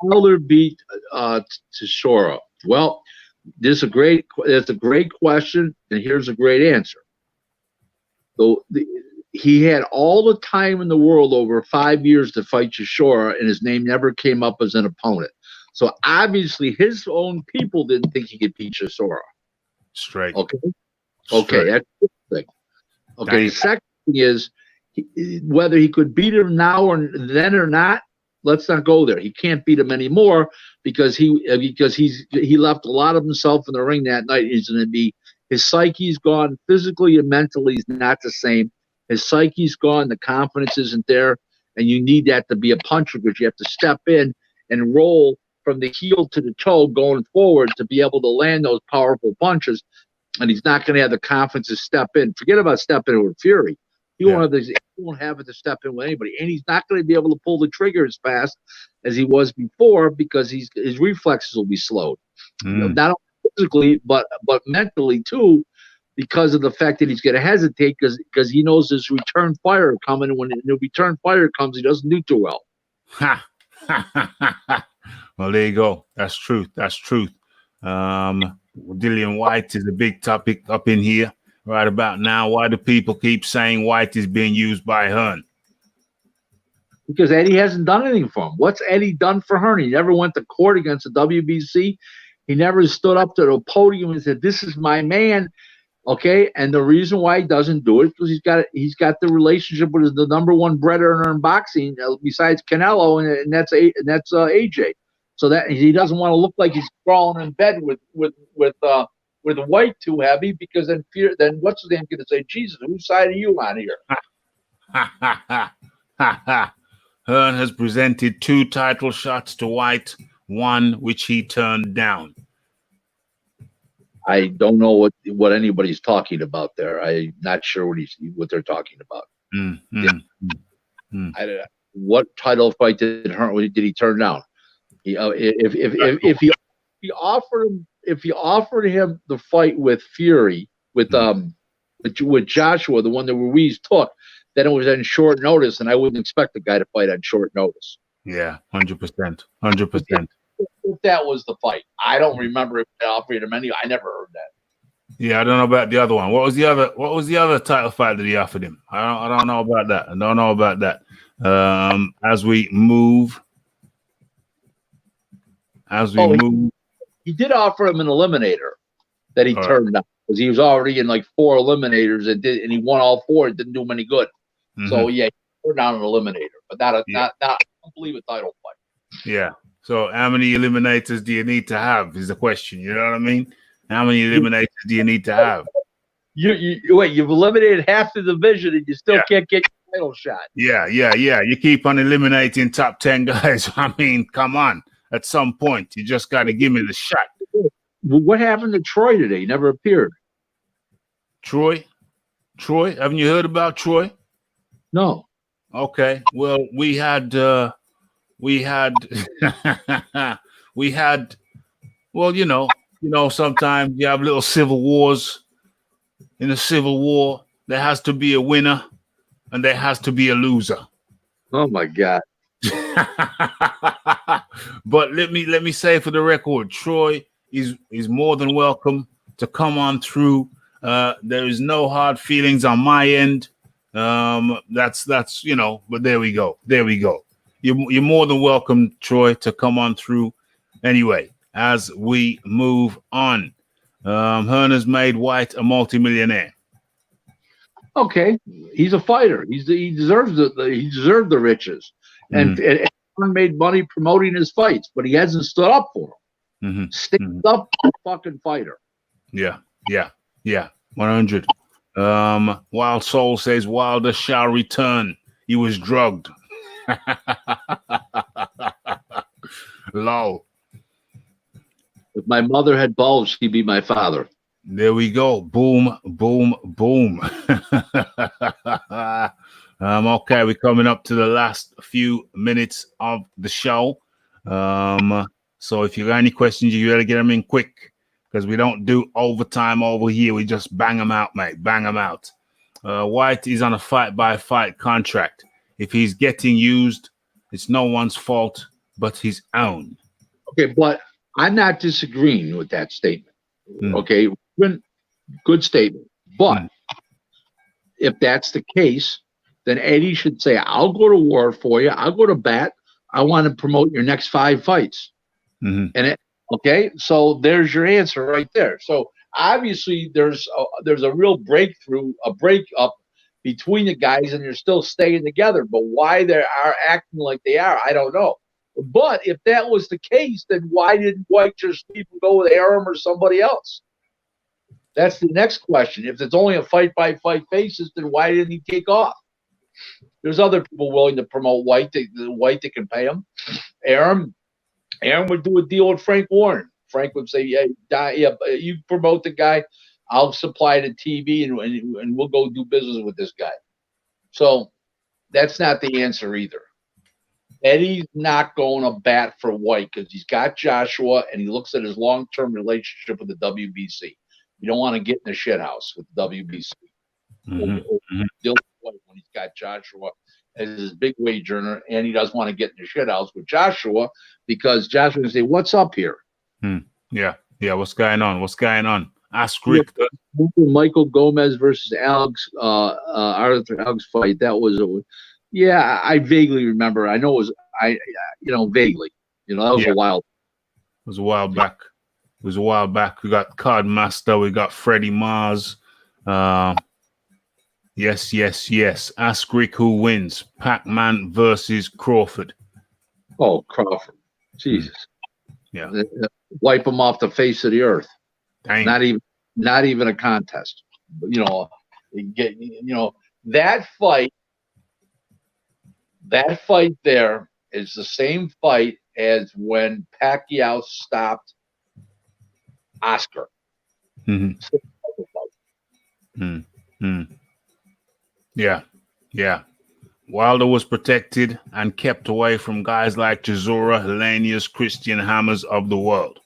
Wilder beat Tesoro. Well, that's a great question, and here's a great answer. He had all the time in the world over 5 years to fight Chisora, and his name never came up as an opponent. So obviously, his own people didn't think he could beat Chisora. Straight. Okay. Straight. Okay. That's the thing. Okay. The second thing is whether he could beat him now or then or not. Let's not go there. He can't beat him anymore because he left a lot of himself in the ring that night. He's going to be, his psyche's gone physically and mentally. He's not the same. His psyche's gone. The confidence isn't there, and you need that to be a puncher because you have to step in and roll from the heel to the toe going forward to be able to land those powerful punches. And he's not going to have the confidence to step in. Forget about stepping in with Fury. He won't have it to step in with anybody, and he's not going to be able to pull the trigger as fast as he was before because his reflexes will be slowed, not only physically but mentally too, because of the fact that he's going to hesitate because he knows there's return fire coming, and when the return fire comes, he doesn't do too well. Well, there you go. That's truth. That's truth. Dillian White is a big topic up in here right about now. Why do people keep saying White is being used by Hearn? Because Eddie hasn't done anything for him. What's Eddie done for Hearn? He never went to court against the WBC. He never stood up to the podium and said, "This is my man." Okay, and the reason why he doesn't do it is because he's got the relationship with the number one bread earner in boxing besides Canelo, and that's AJ. So that he doesn't want to look like he's crawling in bed with White too heavy, because then what's his name going to say, "Jesus, whose side are you on here?" Hearn has presented 2 title shots to White, one which he turned down. I don't know what anybody's talking about there. I'm not sure what they're talking about. What title fight did he turn down? If he offered him the fight with Fury with Joshua, the one that Ruiz took, then it was on short notice, and I wouldn't expect the guy to fight on short notice. Yeah, 100%, 100%. If that was the fight, I don't remember if they offered him any. I never heard that. Yeah, I don't know about the other one. What was the other title fight that he offered him? I don't know about that. I don't know about that. As we move. He did offer him an eliminator that he turned down because he was already in like 4 eliminators and he won all 4. It didn't do him any good. So yeah, he turned down an eliminator, but not I don't believe a title fight. Yeah. So how many eliminators do you need to have is the question. You know what I mean? How many eliminators do you need to have? You've eliminated half the division and you still can't get your title shot. Yeah. You keep on eliminating top 10 guys. I mean, come on. At some point, you just got to give me the shot. What happened to Troy today? He never appeared. Troy? Haven't you heard about Troy? No. Okay. Well, we had, well, sometimes you have little civil wars. In a civil war, there has to be a winner and there has to be a loser. Oh my God. But let me say for the record, Troy is more than welcome to come on through. There is no hard feelings on my end. That's but there we go. You're more than welcome, Troy, to come on through. Anyway, as we move on, Hearn has made White a multimillionaire. Okay, he's a fighter. He deserves the riches, and made money promoting his fights, but he hasn't stood up for him. Stand up, fucking fighter. Yeah. 100. Wild Soul says Wilder shall return. He was drugged. Lol. If my mother had balls, she'd be my father. There we go. Boom. Okay, we're coming up to the last few minutes of the show. So if you got any questions, you gotta get them in quick because we don't do overtime over here. We just bang them out, mate. Bang them out. White is on a fight-by-fight contract. If he's getting used, it's no one's fault but his own. Okay, but I'm not disagreeing with that statement. Okay, good statement. But if that's the case, then Eddie should say, I'll go to war for you. I'll go to bat. I want to promote your next 5 fights. Mm-hmm. And okay, so there's your answer right there. So obviously there's a real breakthrough, a breakup between the guys, and they're still staying together. But why they are acting like they are, I don't know. But if that was the case, then why didn't White just leave and go with Arum or somebody else? That's the next question. If it's only a fight-by-fight basis, then why didn't he take off? There's other people willing to promote White. White that can pay him. Arum would do a deal with Frank Warren. Frank would say, "Yeah, you promote the guy. I'll supply the TV, and we'll go do business with this guy." So that's not the answer either. Eddie's not going to bat for White because he's got Joshua, and he looks at his long-term relationship with the WBC. You don't want to get in the shit house with the WBC. Deal with White when he's got Joshua as his big wage earner, and he doesn't want to get in the shit house with Joshua because Joshua can say, "What's up here?" Yeah. What's going on? What's going on? Ask Rick. Michael Gomez versus Arthur Alex fight. That was I vaguely remember. I know it was vaguely. That was a while. It was a while back. We got Card Master. We got Freddie Mars. Yes. Ask Rick who wins. Pac-Man versus Crawford. Oh, Crawford. Jesus. Yeah. Wipe him off the face of the earth. Dang. Not even a contest. That fight there is the same fight as when Pacquiao stopped Oscar. Yeah. Wilder was protected and kept away from guys like Chisora, Helenius, Christian Hammers of the world.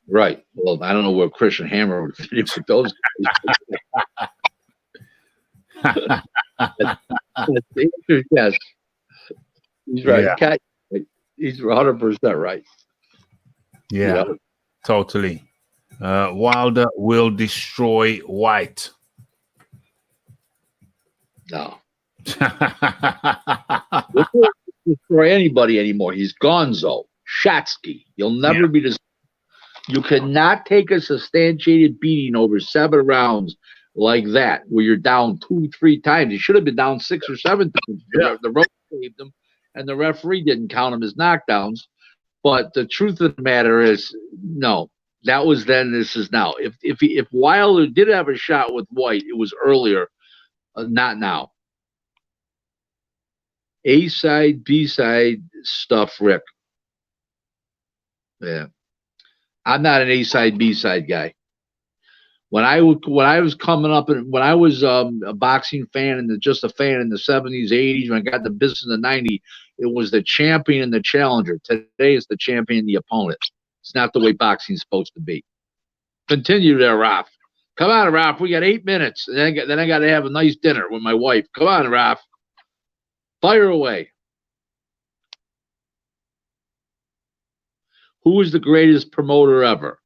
Right. Well, I don't know where Christian Hammer would fit in with those guys. Yes. He's right. Yeah. He's 100% right. Yeah, totally. Wilder will destroy White. No. He won't destroy anybody anymore. He's gonzo. Shatsky. You'll never be this. You cannot take a substantiated beating over 7 rounds like that, where you're down 2-3 times. He should have been down 6 or 7 times. Yeah. The rope saved him, and the referee didn't count him as knockdowns. But the truth of the matter is, no. That was then. This is now. If Wilder did have a shot with White, it was earlier, not now. A side, B side stuff, Rick. Yeah. I'm not an A side, B side guy. When I was coming up and when I was a boxing fan and just a fan in the 70s, 80s, when I got the business in the 90s, it was the champion and the challenger. Today it's the champion and the opponent. It's not the way boxing's supposed to be. Continue there, Raph. Come on, Raph. We got 8 minutes. And then I got to have a nice dinner with my wife. Come on, Raph. Fire away. Who is the greatest promoter ever?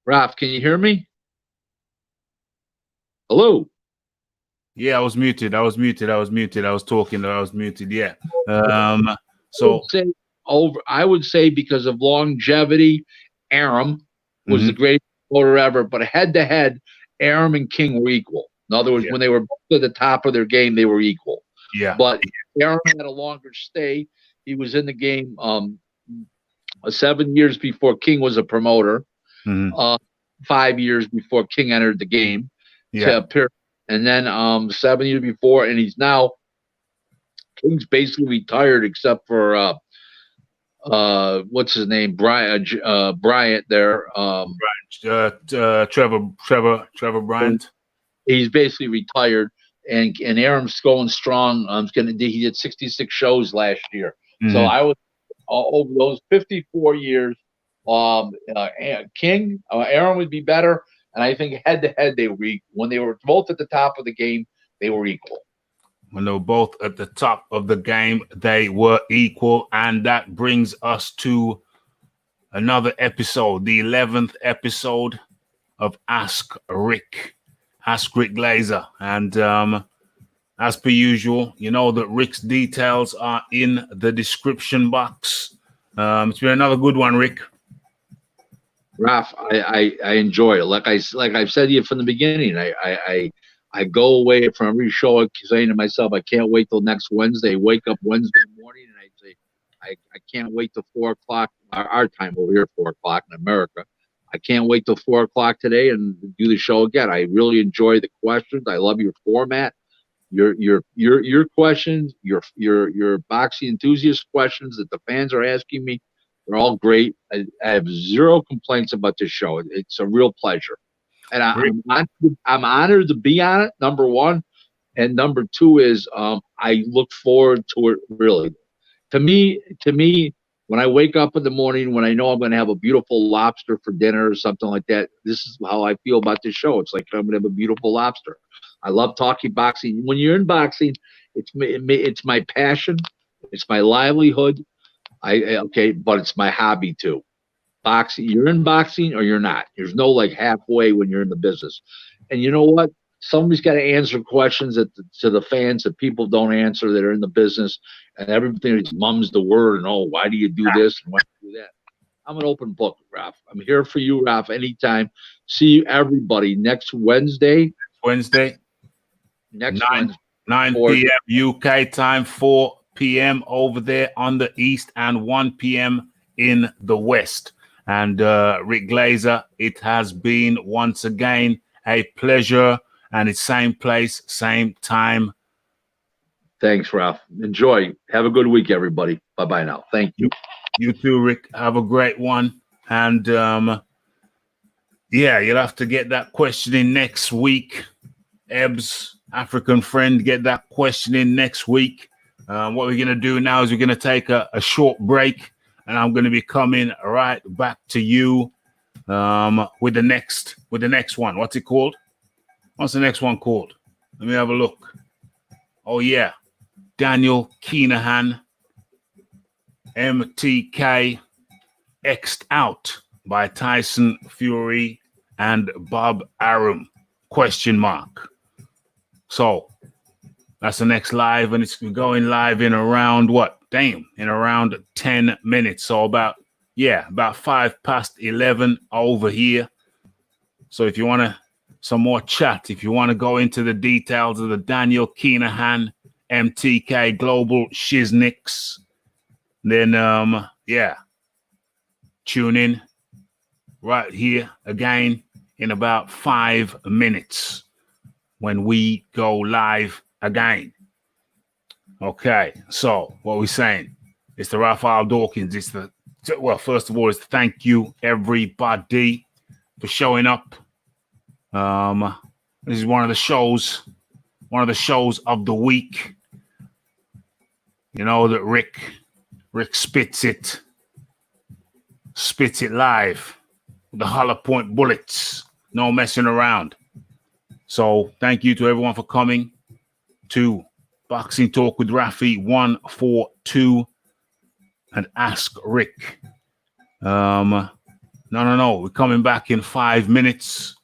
Raph, can you hear me? Hello? Yeah, I was muted. I was talking. I was muted. Yeah. I would say because of longevity, Arum was the greatest promoter ever, but head-to-head, Arum and King were equal. In other words, when they were both at the top of their game, they were equal. Yeah. But Arum had a longer stay. He was in the game 7 years before King was a promoter. 5 years before King entered the game to appear, and then 7 years before, and he's now King's basically retired except for what's his name, Bryant there, Trevor Bryant. He's basically retired, and Arum's going strong. He did 66 shows last year, so I was over those 54 years. King, Arum would be better, and I think head-to-head they were when they were both at the top of the game, they were equal. When they were both at the top of the game, they were equal, and that brings us to another episode, the 11th episode of Ask Rick. Ask Rick Glaser. And as per usual, you know that Rick's details are in the description box. It's been another good one, Rick. Raph, I enjoy it. Like I've said to you from the beginning, I go away from every show saying to myself, I can't wait till next Wednesday. Wake up Wednesday morning and I say, I can't wait till 4 o'clock our time over here, 4 o'clock in America. I can't wait till 4 o'clock today and do the show again. I really enjoy the questions. I love your format. Your questions, your boxing enthusiast questions that the fans are asking me, they're all great. I have zero complaints about this show. It's a real pleasure, and I'm honored to be on it. Number one, and number two is I look forward to it. Really, to me, when I wake up in the morning, when I know I'm going to have a beautiful lobster for dinner or something like that, this is how I feel about this show. It's like I'm going to have a beautiful lobster. I love talking boxing. When you're in boxing, it's my passion, it's my livelihood. Okay, but it's my hobby too. Boxing, you're in boxing or you're not. There's no like halfway when you're in the business. And you know what? Somebody's got to answer questions to the fans that people don't answer that are in the business, and everything mums the word. And oh, why do you do this and why do you do that? I'm an open book, Ralph. I'm here for you, Ralph, anytime. See you, everybody, next Wednesday. Next 9 p.m. UK time, 4 p.m. over there on the East, and 1 p.m. in the West. And Rick Glaser, it has been once again a pleasure, and it's same place, same time. Thanks, Ralph. Enjoy. Have a good week, everybody. Bye-bye now. Thank you. You too, Rick. Have a great one. And yeah, you'll have to get that question in next week. Ebbs, African friend, get that question in next week. What we're going to do now is we're going to take a short break, and I'm going to be coming right back to you with the next one. What's it called? What's the next one called? Let me have a look. Oh, yeah. Daniel Kinahan, MTK, X'd out by Tyson Fury and Bob Arum, ? So that's the next live, and it's going live in around what? In around 10 minutes. So about 11:05 over here. So if you want some more chat, if you want to go into the details of the Daniel Kinahan MTK Global Shizniks, then tune in right here again in about 5 minutes when we go live again. Okay, so what we're saying, it's the Raphael Dawkins. First of all, it's thank you everybody for showing up. This is one of the shows of the week. You know that Rick spits it live with the hollow point bullets, no messing around. So thank you to everyone for coming to Boxing Talk with Raphie 142 and Ask Rick. No. We're coming back in 5 minutes.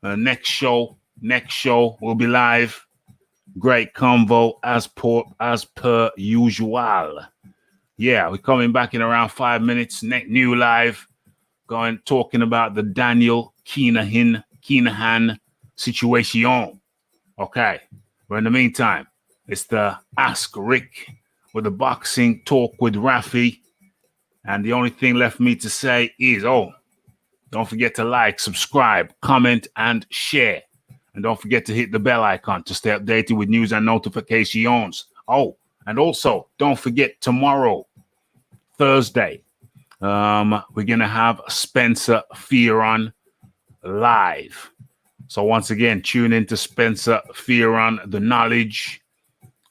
Next show will be live. Great convo as per usual. Yeah, we're coming back in around 5 minutes. New live, talking about the Daniel Kinahan situation. Okay. But in the meantime, it's the Ask Rick with the Boxing Talk with Raphie. And the only thing left for me to say is, don't forget to like, subscribe, comment, and share. And don't forget to hit the bell icon to stay updated with news and notifications. Oh, and also, don't forget tomorrow, Thursday, we're going to have Spencer Fearon live. So once again, tune in to Spencer Fearon, The Knowledge.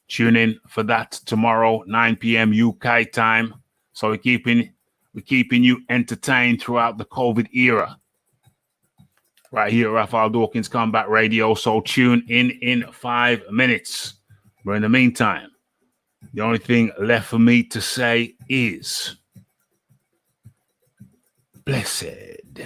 Tune in for that tomorrow, 9 p.m. UK time. So we're keeping you entertained throughout the COVID era. Right here at Raphael Dawkins Combat Radio. So tune in 5 minutes. But in the meantime, the only thing left for me to say is blessed.